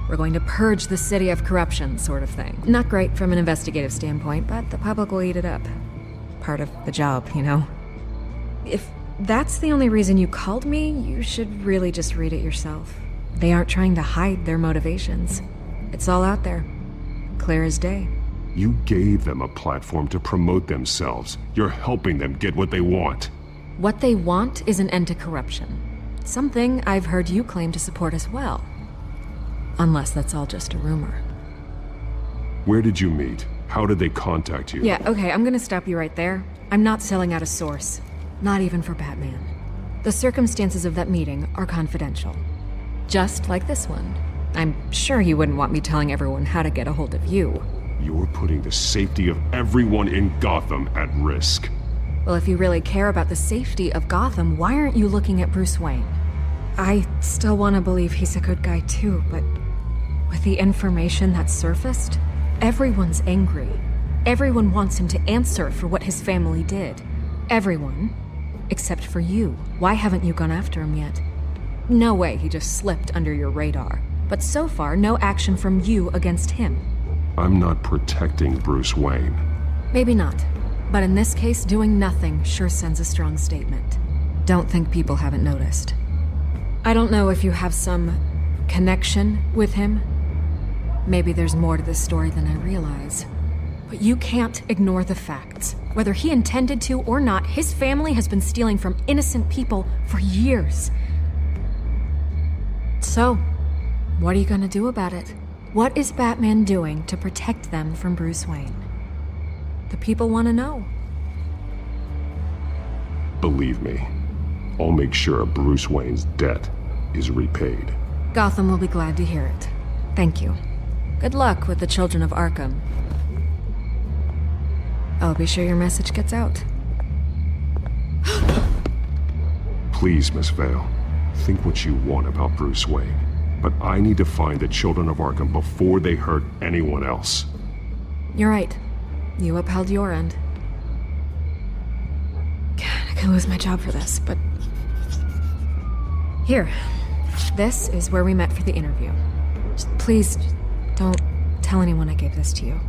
We're going to purge the city of corruption, sort of thing. Not great from an investigative standpoint, but the public will eat it up. Part of the job, you know? If that's the only reason you called me, you should really just read it yourself. They aren't trying to hide their motivations. It's all out there. Clear as day. You gave them a platform to promote themselves. You're helping them get what they want. What they want is an end to corruption. Something I've heard you claim to support as well. Unless that's all just a rumor. Where did you meet? How did they contact you? Yeah, okay, I'm gonna stop you right there. I'm not selling out a source. Not even for Batman. The circumstances of that meeting are confidential. Just like this one. I'm sure you wouldn't want me telling everyone how to get a hold of you. You're putting the safety of everyone in Gotham at risk. Well, if you really care about the safety of Gotham, why aren't you looking at Bruce Wayne? I still want to believe he's a good guy too, but with the information that's surfaced, everyone's angry. Everyone wants him to answer for what his family did. Everyone, except for you. Why haven't you gone after him yet? No way he just slipped under your radar. But so far, no action from you against him. I'm not protecting Bruce Wayne. Maybe not. But in this case, doing nothing sure sends a strong statement. Don't think people haven't noticed. I don't know if you have some connection with him. Maybe there's more to this story than I realize. But you can't ignore the facts. Whether he intended to or not, his family has been stealing from innocent people for years. So, what are you gonna do about it? What is Batman doing to protect them from Bruce Wayne? The people want to know. Believe me, I'll make sure Bruce Wayne's debt is repaid. Gotham will be glad to hear it. Thank you. Good luck with the Children of Arkham. I'll be sure your message gets out. Please, Miss Vale, think what you want about Bruce Wayne. But I need to find the Children of Arkham before they hurt anyone else. You're right. You upheld your end. God, I could lose my job for this, but... Here. This is where we met for the interview. Just please, don't tell anyone I gave this to you.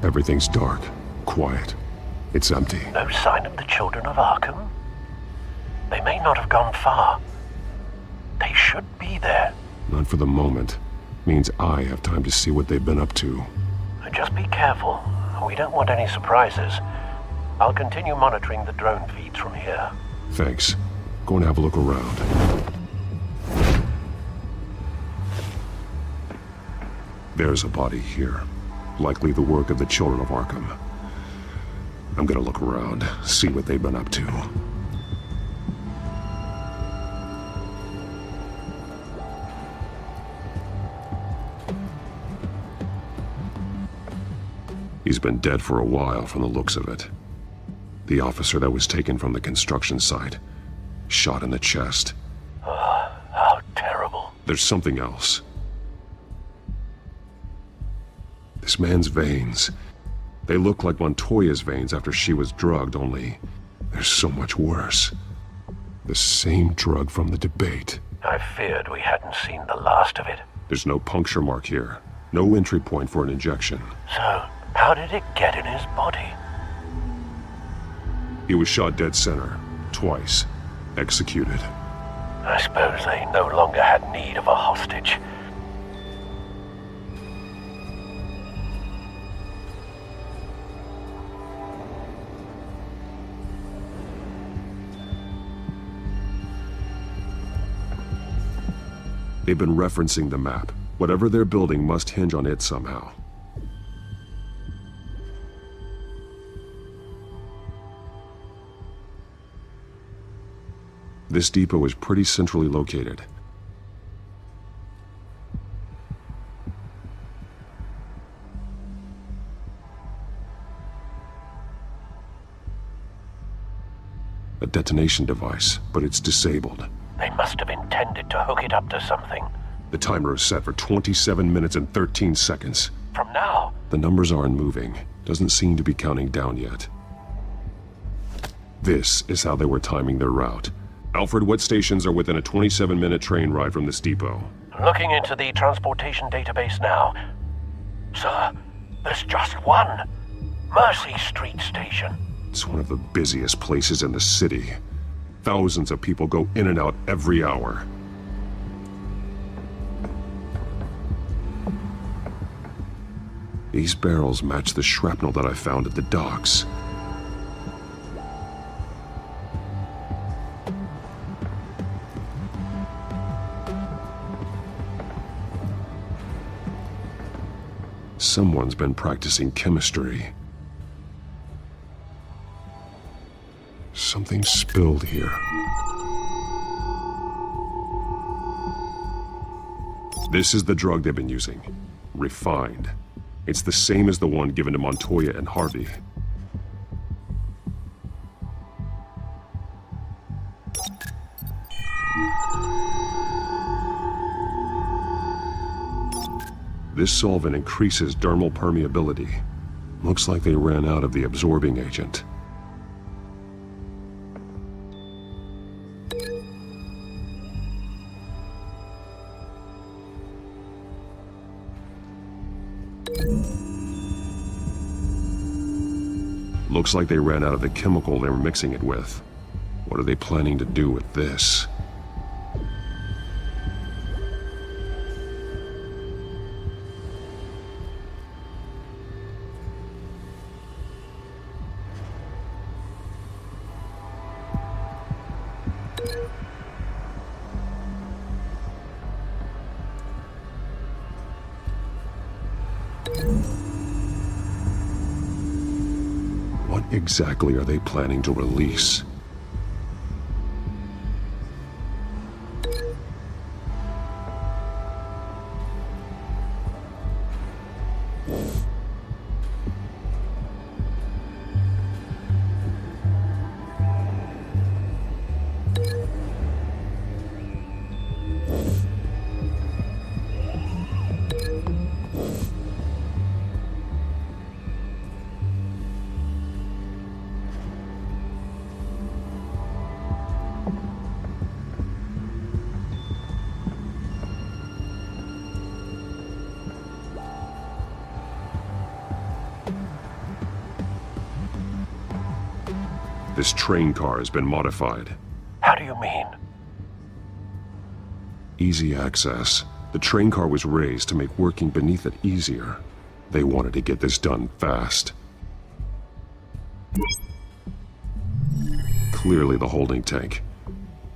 Everything's dark, quiet. It's empty. No sign of the Children of Arkham? They may not have gone far. They should be there. Not for the moment. Means I have time to see what they've been up to. Just be careful. We don't want any surprises. I'll continue monitoring the drone feeds from here. Thanks. Go and have a look around. There's a body here. Likely the work of the Children of Arkham. I'm gonna look around, see what they've been up to. He's been dead for a while from the looks of it. The officer that was taken from the construction site, shot in the chest. How terrible. There's something else. This man's veins. They look like Montoya's veins after she was drugged, only they're so much worse. The same drug from the debate. I feared we hadn't seen the last of it. There's no puncture mark here. No entry point for an injection. So, how did it get in his body? He was shot dead center, twice. Executed. I suppose they no longer had need of a hostage. They've been referencing the map. Whatever they're building must hinge on it somehow. This depot is pretty centrally located. A detonation device, but it's disabled. They must have intended to hook it up to something. The timer is set for 27 minutes and 13 seconds. From now? The numbers aren't moving. Doesn't seem to be counting down yet. This is how they were timing their route. Alfred, what stations are within a 27-minute train ride from this depot? Looking into the transportation database now. Sir, there's just one. Mercy Street Station. It's one of the busiest places in the city. Thousands of people go in and out every hour. These barrels match the shrapnel that I found at the docks. Someone's been practicing chemistry. Something spilled here. This is the drug they've been using. Refined. It's the same as the one given to Montoya and Harvey. This solvent increases dermal permeability. Looks like they ran out of the absorbing agent. Looks like they ran out of the chemical they were mixing it with. What are they planning to do with this? What exactly are they planning to release? This train car has been modified. How do you mean? Easy access. The train car was raised to make working beneath it easier. They wanted to get this done fast. Clearly the holding tank.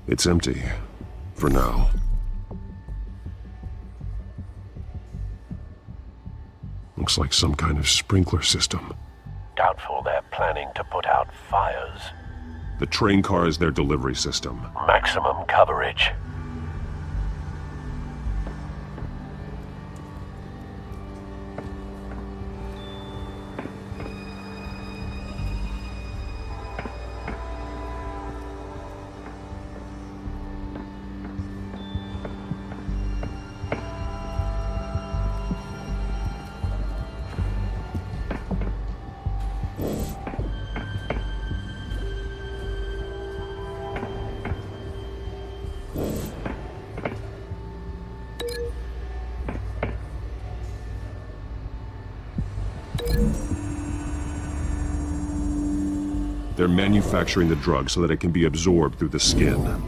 It's empty. For now. Looks like some kind of sprinkler system. Doubtful they're planning to put out fires. The train car is their delivery system. Maximum coverage. They're manufacturing the drug so that it can be absorbed through the skin.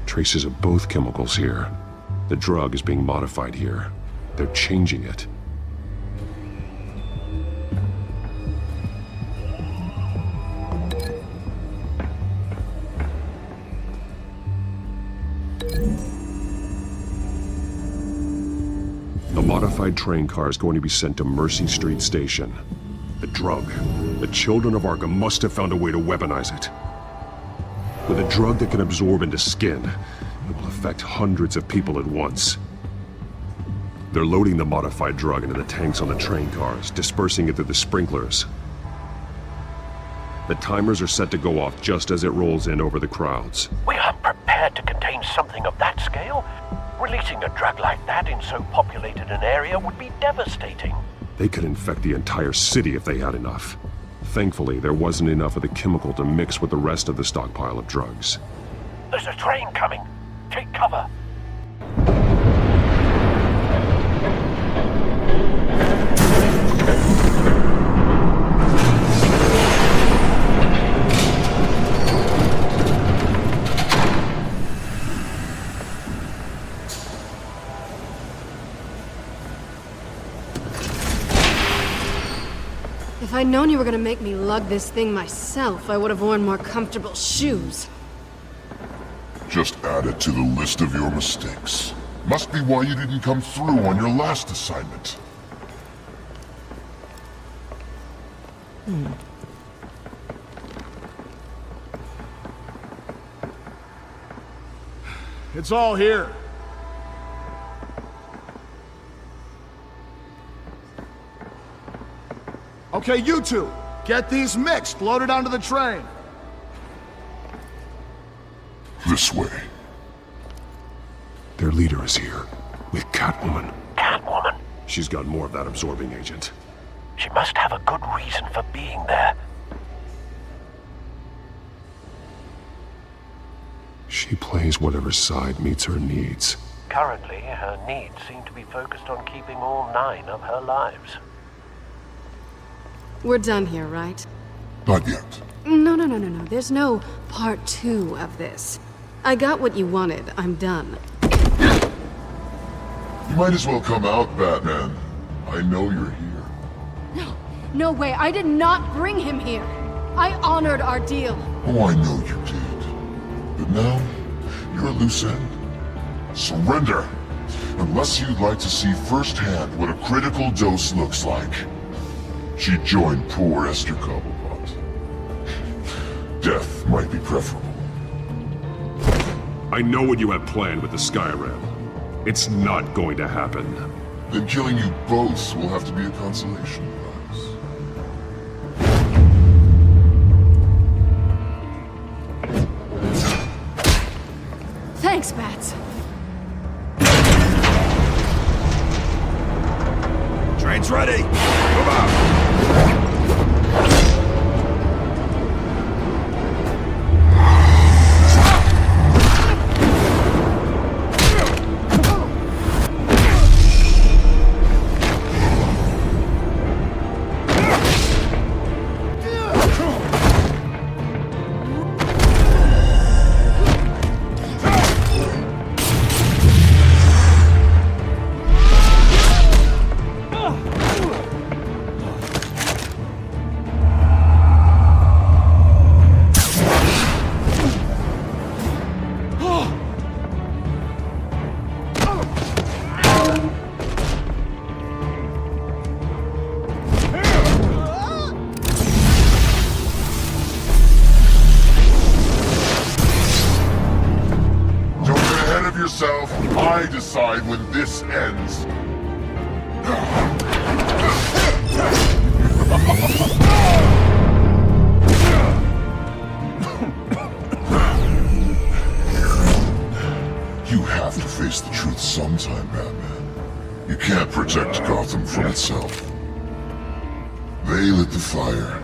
Traces of both chemicals here. The drug is being modified here. They're changing it. The modified train car is going to be sent to Mercy Street Station. The drug. The children of Arkham must have found a way to weaponize it. With a drug that can absorb into skin, it will affect hundreds of people at once. They're loading the modified drug into the tanks on the train cars, dispersing it through the sprinklers. The timers are set to go off just as it rolls in over the crowds. We aren't prepared to contain something of that scale. Releasing a drug like that in so populated an area would be devastating. They could infect the entire city if they had enough. Thankfully, there wasn't enough of the chemical to mix with the rest of the stockpile of drugs. There's a train coming. Take cover. If I'd known you were gonna make me lug this thing myself, I would have worn more comfortable shoes. Just add it to the list of your mistakes. Must be why you didn't come through on your last assignment. It's all here. Okay, you two, get these mixed, loaded onto the train. This way. Their leader is here, with Catwoman. Catwoman? She's got more of that absorbing agent. She must have a good reason for being there. She plays whatever side meets her needs. Currently, her needs seem to be focused on keeping all 9 of her lives. We're done here, right? Not yet. No. There's no part 2 of this. I got what you wanted. I'm done. You might as well come out, Batman. I know you're here. No way. I did not bring him here. I honored our deal. Oh, I know you did. But now, you're a loose end. Surrender! Unless you'd like to see firsthand what a critical dose looks like. She joined poor Esther Cobblepot. Death might be preferable. I know what you have planned with the Skyrim. It's not going to happen. Then killing you both will have to be a consolation prize. Thanks, Bats. Train's ready! Move out! I decide when this ends. You have to face the truth sometime, Batman. You can't protect Gotham from itself. They lit the fire.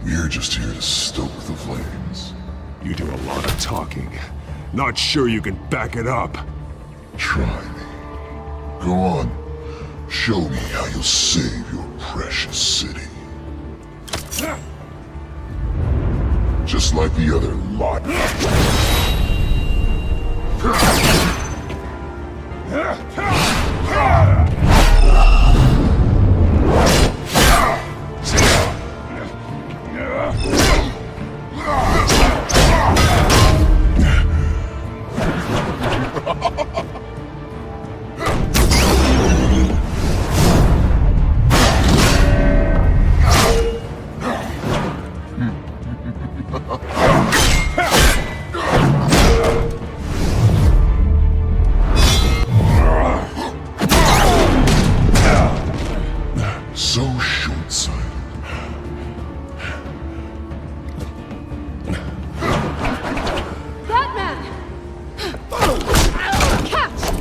We're just here to stoke the flames. You do a lot of talking. Not sure you can back it up. Try me. Go on. Show me how you'll save your precious city. Just like the other lot. So short-sighted. Batman! Catch!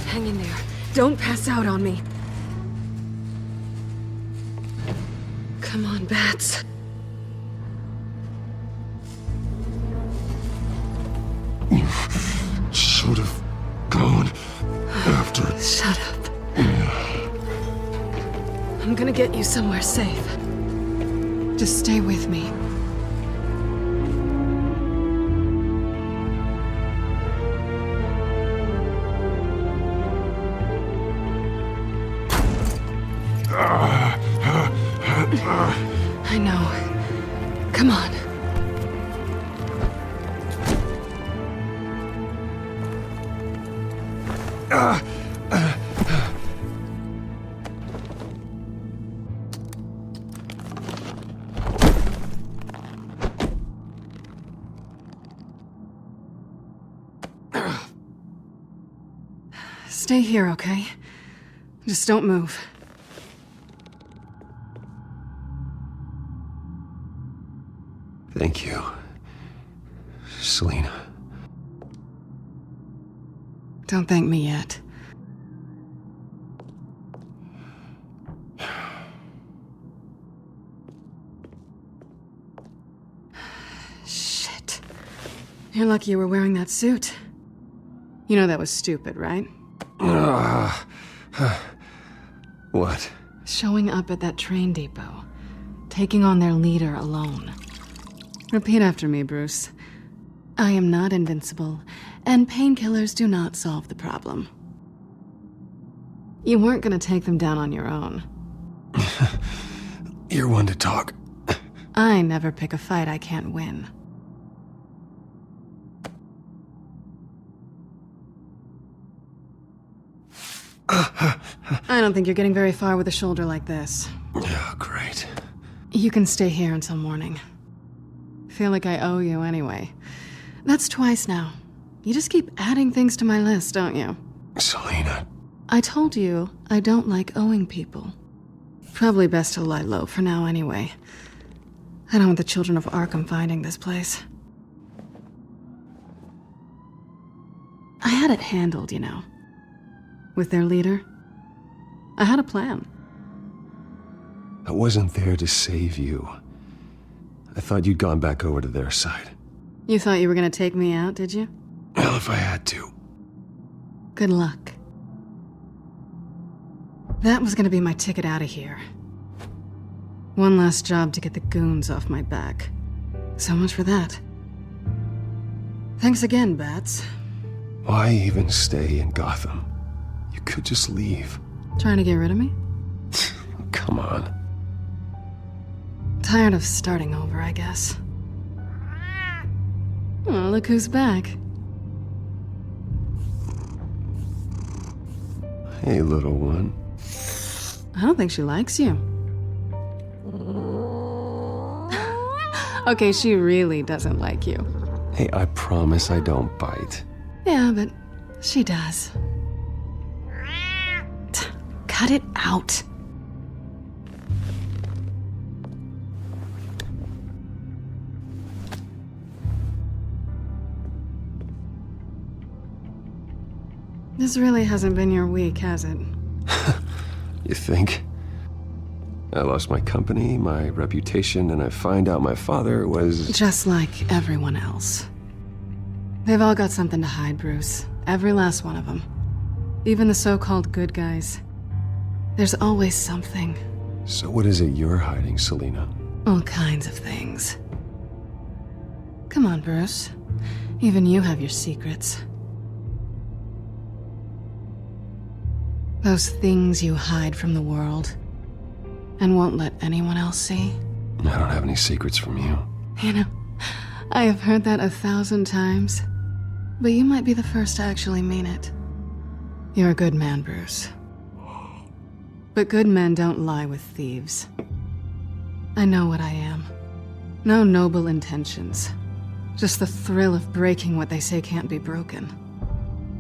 Hang in there. Don't pass out on me. Come on, Bats. Should have gone after. Shut up. I'm gonna get you somewhere safe. Just stay with me. I know. Come on. Stay here, okay? Just don't move. Thank you, Selina. Don't thank me yet. Shit. You're lucky you were wearing that suit. You know that was stupid, right? What? Showing up at that train depot. Taking on their leader alone. Repeat after me, Bruce. I am not invincible, and painkillers do not solve the problem. You weren't gonna take them down on your own. You're one to talk. I never pick a fight I can't win. I don't think you're getting very far with a shoulder like this. Oh, great. You can stay here until morning. Feel like I owe you anyway. That's twice now. You just keep adding things to my list, don't you? Selina. I told you I don't like owing people. Probably best to lie low for now anyway. I don't want the children of Arkham finding this place. I had it handled, you know. With their leader. I had a plan. I wasn't there to save you. I thought you'd gone back over to their side. You thought you were gonna take me out, did you? Well, if I had to. Good luck. That was gonna be my ticket out of here. One last job to get the goons off my back. So much for that. Thanks again, Bats. Why even stay in Gotham? You could just leave. Trying to get rid of me? Come on. Tired of starting over, I guess. Oh, look who's back. Hey, little one. I don't think she likes you. Okay, she really doesn't like you. Hey, I promise I don't bite. Yeah, but she does. Cut it out. This really hasn't been your week, has it? You think? I lost my company, my reputation, and I find out my father was... Just like everyone else. They've all got something to hide, Bruce. Every last one of them. Even the so-called good guys. There's always something. So what is it you're hiding, Selina? All kinds of things. Come on, Bruce. Even you have your secrets. Those things you hide from the world and won't let anyone else see. I don't have any secrets from you. You know, I have heard that 1,000 times, but you might be the first to actually mean it. You're a good man, Bruce. But good men don't lie with thieves. I know what I am. No noble intentions. Just the thrill of breaking what they say can't be broken.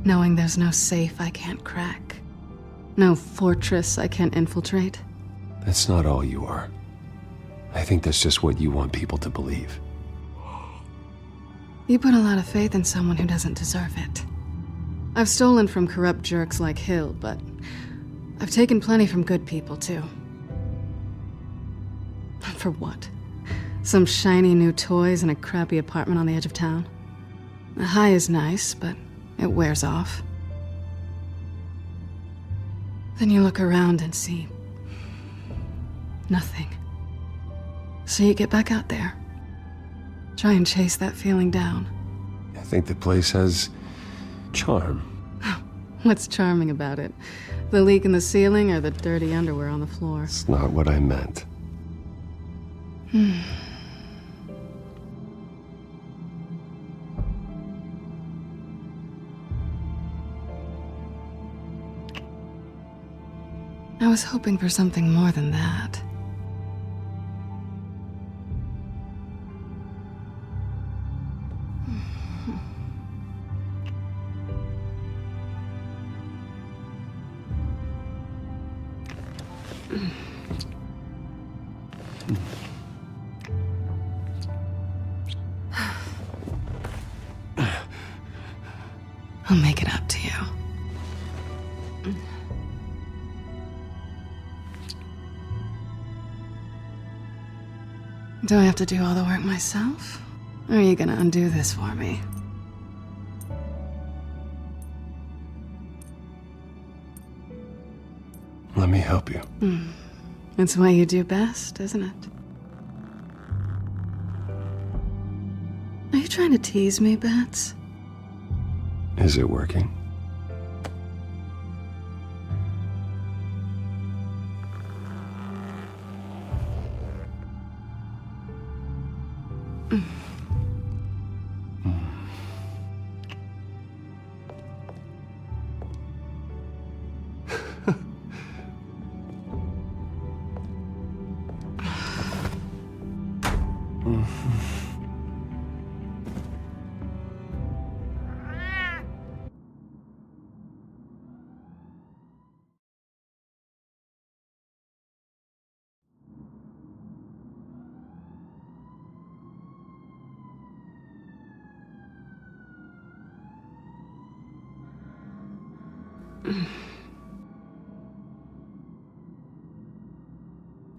Knowing there's no safe I can't crack. No fortress I can't infiltrate. That's not all you are. I think that's just what you want people to believe. You put a lot of faith in someone who doesn't deserve it. I've stolen from corrupt jerks like Hill, but I've taken plenty from good people, too. For what? Some shiny new toys and a crappy apartment on the edge of town? A high is nice, but it wears off. Then you look around and see nothing. So you get back out there. Try and chase that feeling down. I think the place has charm. What's charming about it? The leak in the ceiling or the dirty underwear on the floor? It's not what I meant. I was hoping for something more than that. I'll make it up to you. Do I have to do all the work myself? Or are you gonna undo this for me? Let me help you. It's what you do best, isn't it? Are you trying to tease me, Bats? Is it working?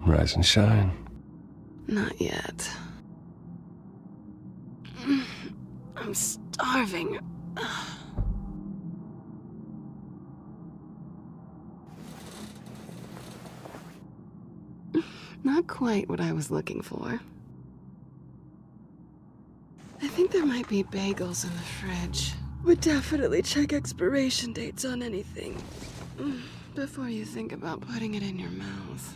Rise and shine. Not yet. I'm starving. Not quite what I was looking for. I think there might be bagels in the fridge. Would definitely check expiration dates on anything before you think about putting it in your mouth.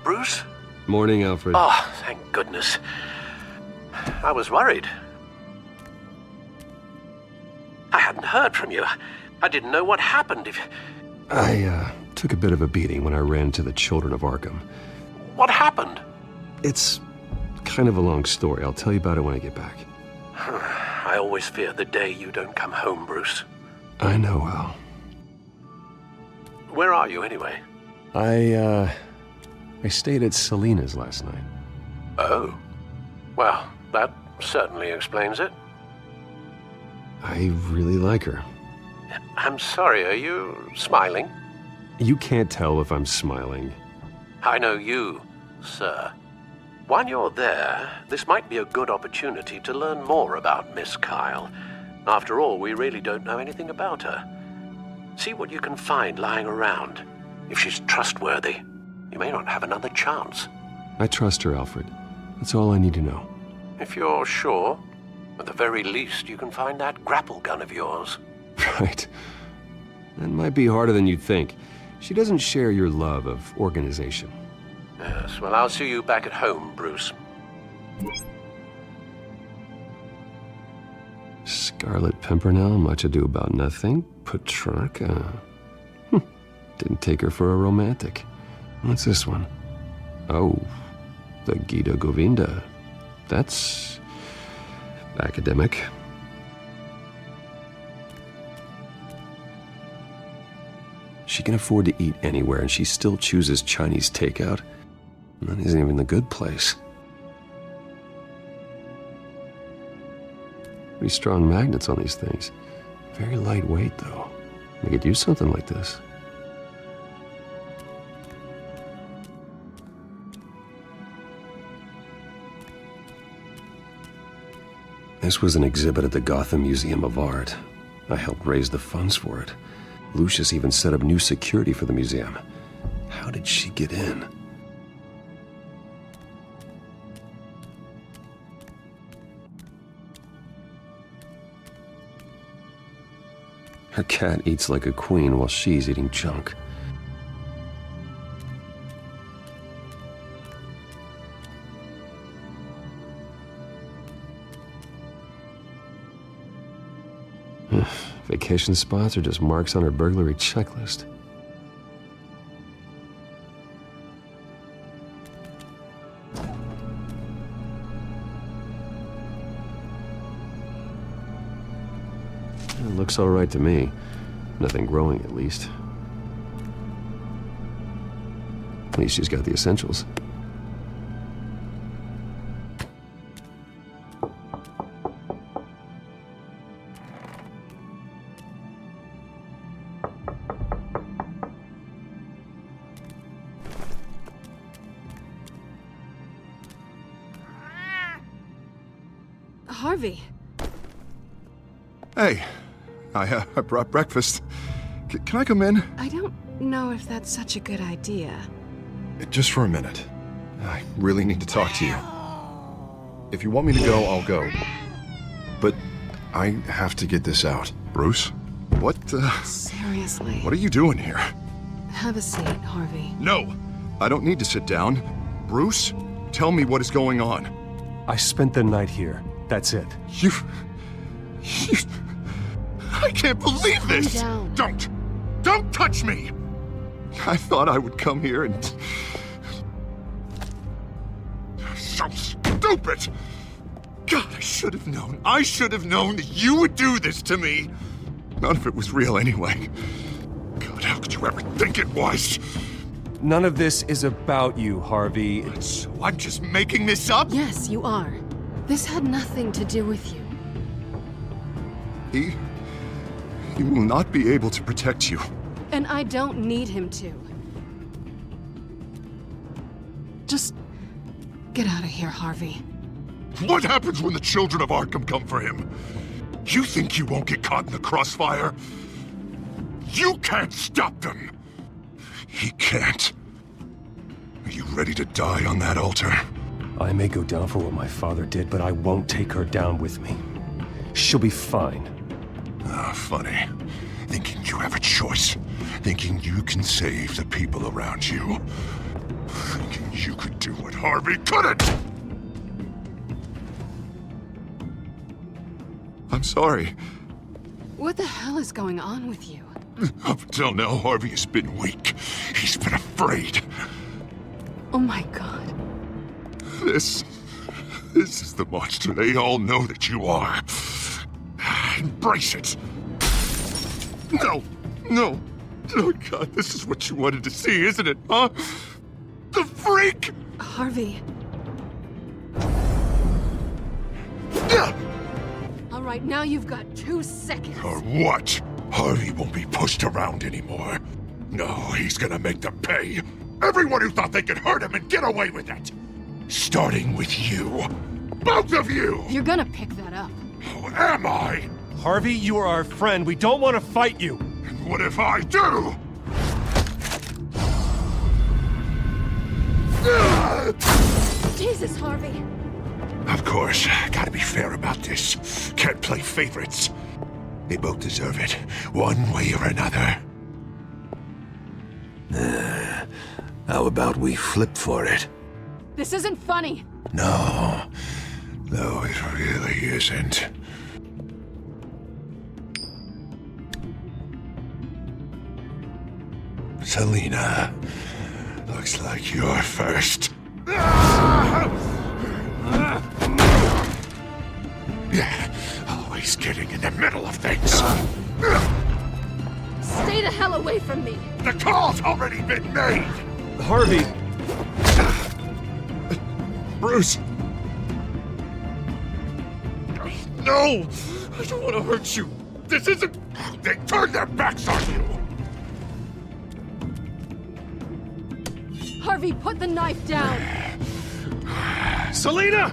Bruce? Morning, Alfred. Oh, thank goodness. I was worried. I hadn't heard from you. I didn't know what happened. I took a bit of a beating when I ran into the Children of Arkham. What happened? It's kind of a long story. I'll tell you about it when I get back. I always fear the day you don't come home, Bruce. I know, Al. Where are you, anyway? I stayed at Selena's last night. Oh. Well, that certainly explains it. I really like her. I'm sorry, are you smiling? You can't tell if I'm smiling. I know you, sir. While you're there, this might be a good opportunity to learn more about Miss Kyle. After all, we really don't know anything about her. See what you can find lying around. If she's trustworthy, you may not have another chance. I trust her, Alfred. That's all I need to know. If you're sure, at the very least, you can find that grapple gun of yours. Right. That might be harder than you'd think. She doesn't share your love of organization. Yes, well, I'll see you back at home, Bruce. Scarlet Pimpernel, much ado about nothing. Petrarca. Didn't take her for a romantic. What's this one? Oh, the Gita Govinda. That's academic. She can afford to eat anywhere, and she still chooses Chinese takeout. That isn't even the good place. Pretty strong magnets on these things. Very lightweight, though. We could use something like this. This was an exhibit at the Gotham Museum of Art. I helped raise the funds for it. Lucius even set up new security for the museum. How did she get in? Her cat eats like a queen while she's eating junk. Vacation spots are just marks on her burglary checklist. It looks all right to me. Nothing growing, at least. At least she's got the essentials. Harvey. Hey, I brought breakfast. Can I come in? I don't know if that's such a good idea. Just for a minute. I really need to talk to you. If you want me to go, I'll go. But I have to get this out. Bruce? What, Seriously. What are you doing here? Have a seat, Harvey. No! I don't need to sit down. Bruce, tell me what is going on. I spent the night here. That's it. You... I can't believe this! Calm down. Don't touch me! I thought I would come here and... So stupid! God, I should have known. I should have known that you would do this to me! None of it was real anyway. God, how could you ever think it was? None of this is about you, Harvey. So I'm just making this up? Yes, you are. This had nothing to do with you. He will not be able to protect you. And I don't need him to. Just get out of here, Harvey. What happens when the children of Arkham come for him? You think you won't get caught in the crossfire? You can't stop them! He can't. Are you ready to die on that altar? I may go down for what my father did, but I won't take her down with me. She'll be fine. Ah, funny. Thinking you have a choice. Thinking you can save the people around you. Thinking you could do what Harvey couldn't! I'm sorry. What the hell is going on with you? Up until now, Harvey has been weak. He's been afraid. Oh my god. This is the monster they all know that you are. Embrace it. No. Oh god, this is what you wanted to see, isn't it, huh? The freak! Harvey. All right, now you've got 2 seconds. Or what? Harvey won't be pushed around anymore. No, he's gonna make them pay. Everyone who thought they could hurt him and get away with it. Starting with you. Both of you! You're gonna pick that up. Who am I? Harvey, you are our friend. We don't want to fight you. And what if I do? Jesus, Harvey. Of course, gotta be fair about this. Can't play favorites. They both deserve it, one way or another. How about we flip for it? This isn't funny. No, it really isn't. Selina, looks like you're first. Yeah, always getting in the middle of things. Stay the hell away from me. The call's already been made. Harvey. Bruce. No, I don't want to hurt you. This isn't... They turned their backs on you. Harvey, put the knife down. Selina!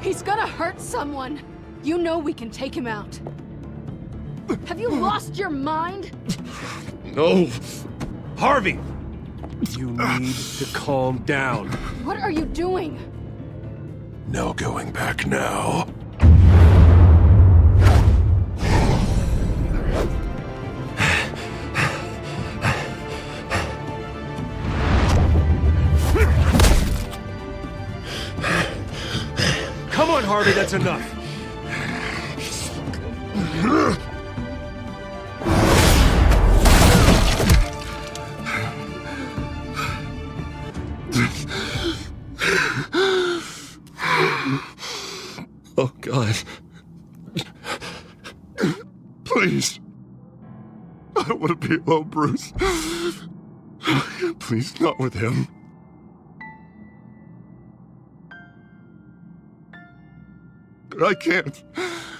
He's gonna hurt someone. You know we can take him out. Have you lost your mind? No. Harvey! You need to calm down. What are you doing? No going back now. Come on, Harvey, that's enough. Oh, God. Please. I don't want to be alone, Bruce. Please, not with him. But I can't. Oh,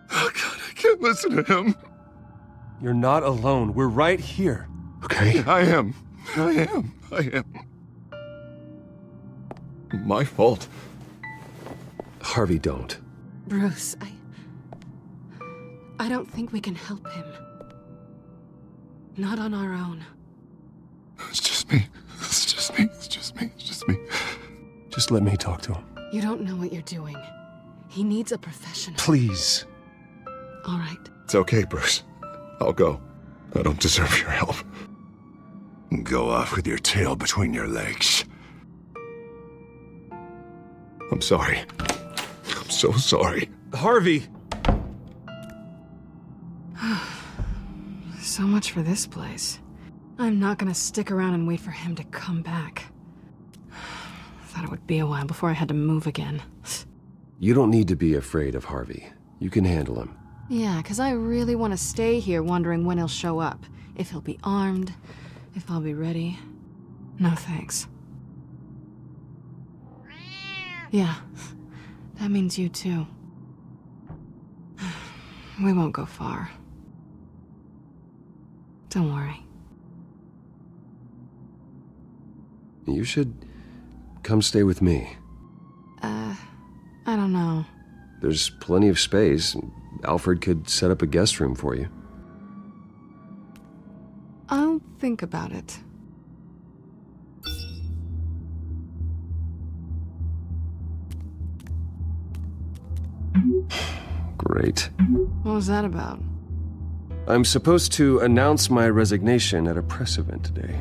God, I can't listen to him. You're not alone. We're right here. Okay? I am. My fault. Harvey, don't. Bruce, I don't think we can help him. Not on our own. It's just me. Just let me talk to him. You don't know what you're doing. He needs a professional. Please. All right. It's okay, Bruce. I'll go. I don't deserve your help. Go off with your tail between your legs. I'm sorry. I'm so sorry. Harvey! So much for this place. I'm not gonna stick around and wait for him to come back. Thought it would be a while before I had to move again. You don't need to be afraid of Harvey. You can handle him. Yeah, 'cause I really want to stay here wondering when he'll show up. If he'll be armed, if I'll be ready. No thanks. Yeah, that means you too. We won't go far. Don't worry. You should come stay with me. I don't know. There's plenty of space. Alfred could set up a guest room for you. I'll think about it. Great. What was that about? I'm supposed to announce my resignation at a press event today.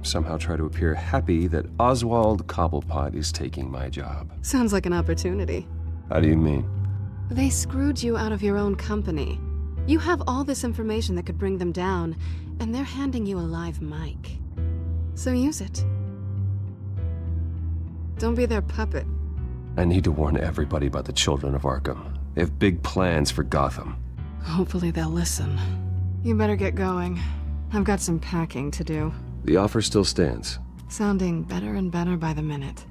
Somehow try to appear happy that Oswald Cobblepot is taking my job. Sounds like an opportunity. How do you mean? They screwed you out of your own company. You have all this information that could bring them down, and they're handing you a live mic. So use it. Don't be their puppet. I need to warn everybody about the Children of Arkham. They have big plans for Gotham. Hopefully they'll listen. You better get going. I've got some packing to do. The offer still stands. Sounding better and better by the minute.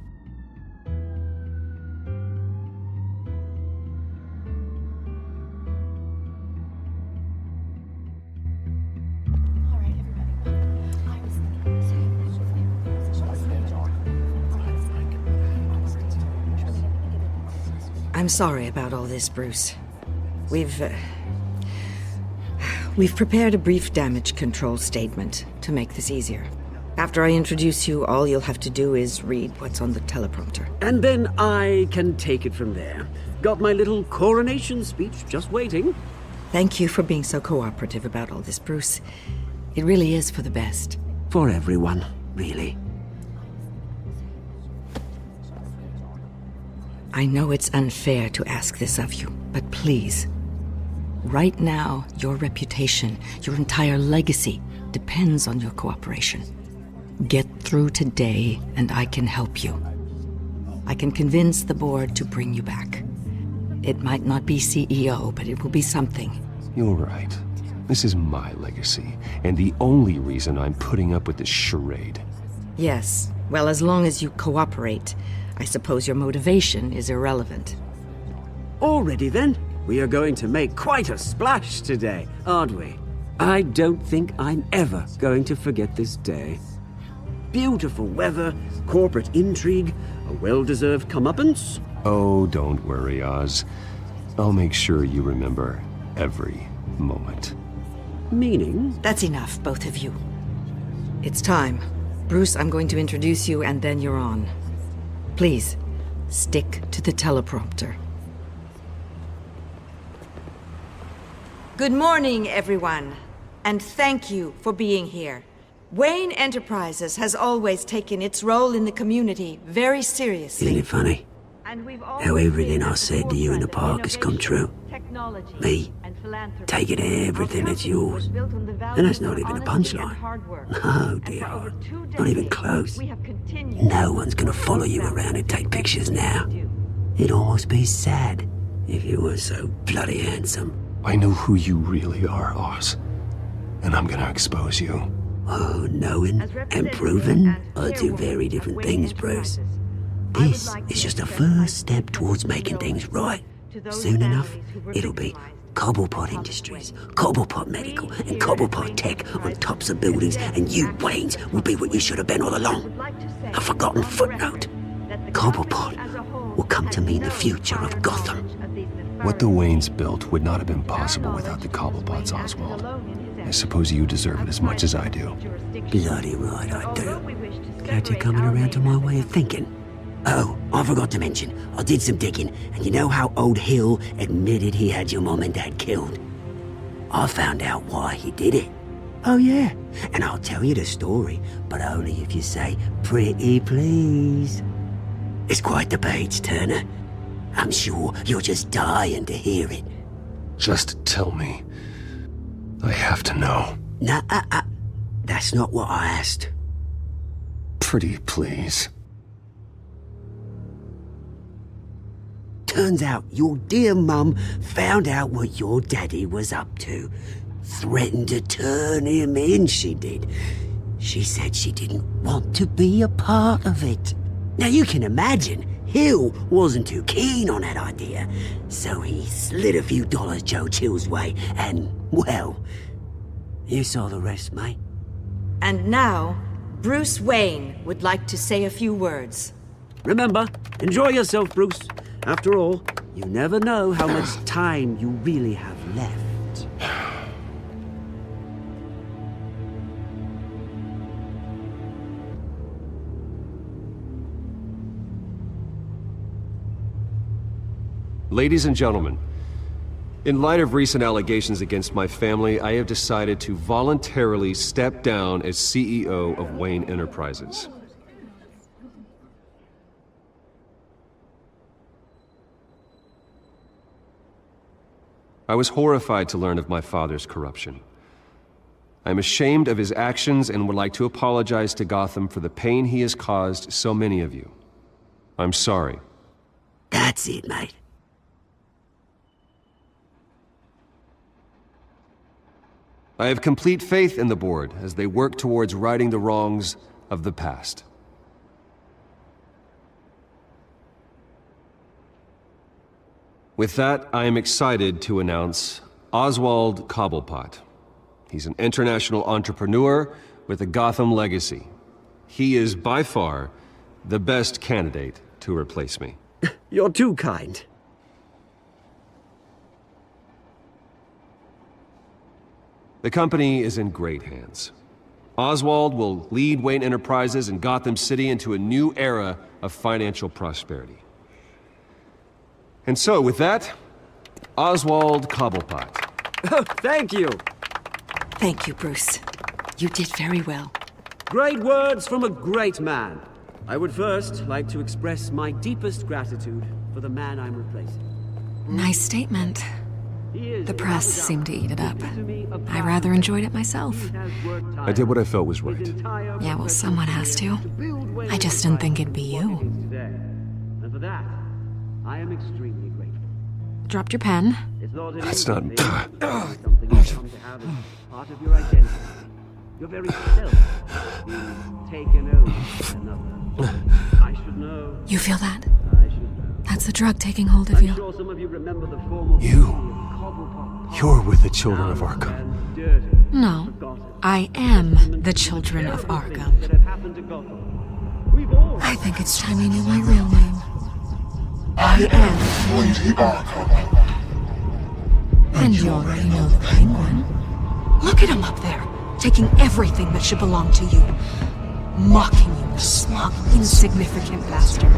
I'm sorry about all this, Bruce. We've prepared a brief damage control statement to make this easier. After I introduce you, all you'll have to do is read what's on the teleprompter. And then I can take it from there. Got my little coronation speech just waiting. Thank you for being so cooperative about all this, Bruce. It really is for the best. For everyone, really. I know it's unfair to ask this of you, but please. Right now, your reputation, your entire legacy, depends on your cooperation. Get through today, and I can help you. I can convince the board to bring you back. It might not be CEO, but it will be something. You're right. This is my legacy, and the only reason I'm putting up with this charade. Yes, well, as long as you cooperate, I suppose your motivation is irrelevant. Already then, we are going to make quite a splash today, aren't we? I don't think I'm ever going to forget this day. Beautiful weather, corporate intrigue, a well-deserved comeuppance. Oh, don't worry, Oz. I'll make sure you remember every moment. Meaning? That's enough, both of you. It's time. Bruce, I'm going to introduce you, and then you're on. Please, stick to the teleprompter. Good morning, everyone, and thank you for being here. Wayne Enterprises has always taken its role in the community very seriously. Isn't it funny? How everything I said to you in the park has come true. Me, taking everything that's yours. And that's not even a punchline. No, dear. Not even close. No one's gonna follow you around and take pictures now. It'd almost be sad if you were so bloody handsome. I know who you really are, Oz. And I'm gonna expose you. Oh, knowing and proving are two very different things, Bruce. This is just a first step towards making things right. Soon enough, it'll be Cobblepot Industries, Cobblepot Medical, and Cobblepot Tech on tops of buildings, and you, Waynes, will be what you should have been all along. A forgotten footnote. Cobblepot will come to mean the future of Gotham. What the Waynes built would not have been possible without the Cobblepots, Oswald. I suppose you deserve it as much as I do. Bloody right I do. Glad you're coming around to my way of thinking. Oh, I forgot to mention, I did some digging, and you know how old Hill admitted he had your mom and dad killed? I found out why he did it. Oh yeah, and I'll tell you the story, but only if you say, pretty please. It's quite the page, Turner. I'm sure you're just dying to hear it. Just tell me. I have to know. Nah, that's not what I asked. Pretty please. Turns out your dear mum found out what your daddy was up to. Threatened to turn him in, she did. She said she didn't want to be a part of it. Now you can imagine, Hill wasn't too keen on that idea, so he slid a few dollars Joe Chill's way, and, well, you saw the rest, mate. And now, Bruce Wayne would like to say a few words. Remember, enjoy yourself, Bruce. After all, you never know how much time you really have left. Ladies and gentlemen, in light of recent allegations against my family, I have decided to voluntarily step down as CEO of Wayne Enterprises. I was horrified to learn of my father's corruption. I am ashamed of his actions and would like to apologize to Gotham for the pain he has caused so many of you. I'm sorry. That's it, mate. I have complete faith in the board as they work towards righting the wrongs of the past. With that, I am excited to announce Oswald Cobblepot. He's an international entrepreneur with a Gotham legacy. He is by far the best candidate to replace me. You're too kind. The company is in great hands. Oswald will lead Wayne Enterprises and Gotham City into a new era of financial prosperity. And so, with that, Oswald Cobblepot. Thank you. Thank you, Bruce. You did very well. Great words from a great man. I would first like to express my deepest gratitude for the man I'm replacing. Nice statement. The press seemed to eat it up. I rather enjoyed it myself. I did what I felt was right. Yeah, well, someone has to. I just didn't think it'd be you. And for that, I am extremely grateful. Dropped your pen. That's not... Something you've come to have as part of your identity. Your very self being taken over by another. I should know. You feel that? I should know. That's the drug taking hold of you. I'm sure some of you remember the former You're with the children of Arkham. No, I am the children of Arkham. I think it's time you knew my real name. I am Lady Arkham. And you already know the Penguin. Look at him up there, taking everything that should belong to you. Mocking you, the smug, insignificant bastard.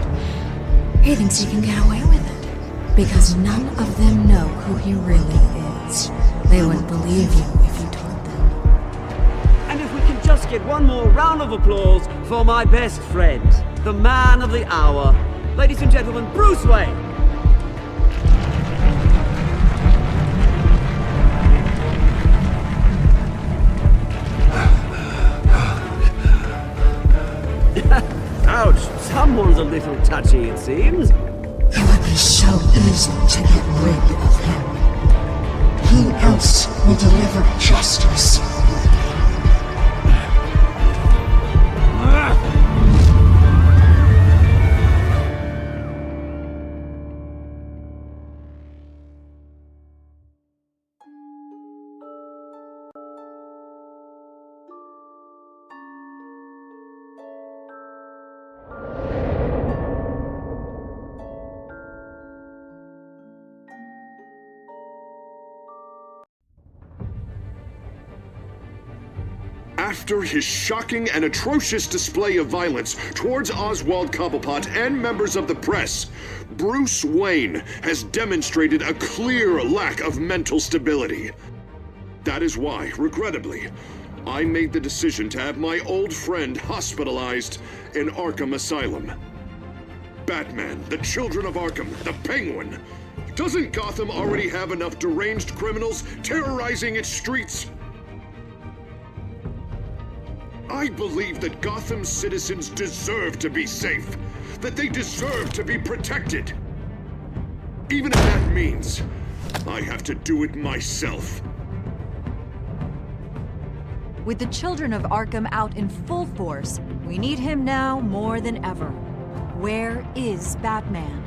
He thinks he can get away with it. Because none of them know who he really is. They wouldn't believe you if you told them. And if we can just get one more round of applause for my best friend, the man of the hour, ladies and gentlemen, Bruce Wayne. Ouch, someone's a little touchy, it seems. It would be so easy to get rid of him. Who else will deliver justice? After his shocking and atrocious display of violence towards Oswald Cobblepot and members of the press, Bruce Wayne has demonstrated a clear lack of mental stability. That is why, regrettably, I made the decision to have my old friend hospitalized in Arkham Asylum. Batman, the Children of Arkham, the Penguin. Doesn't Gotham already have enough deranged criminals terrorizing its streets? I believe that Gotham's citizens deserve to be safe, that they deserve to be protected. Even if that means I have to do it myself. With the Children of Arkham out in full force, we need him now more than ever. Where is Batman?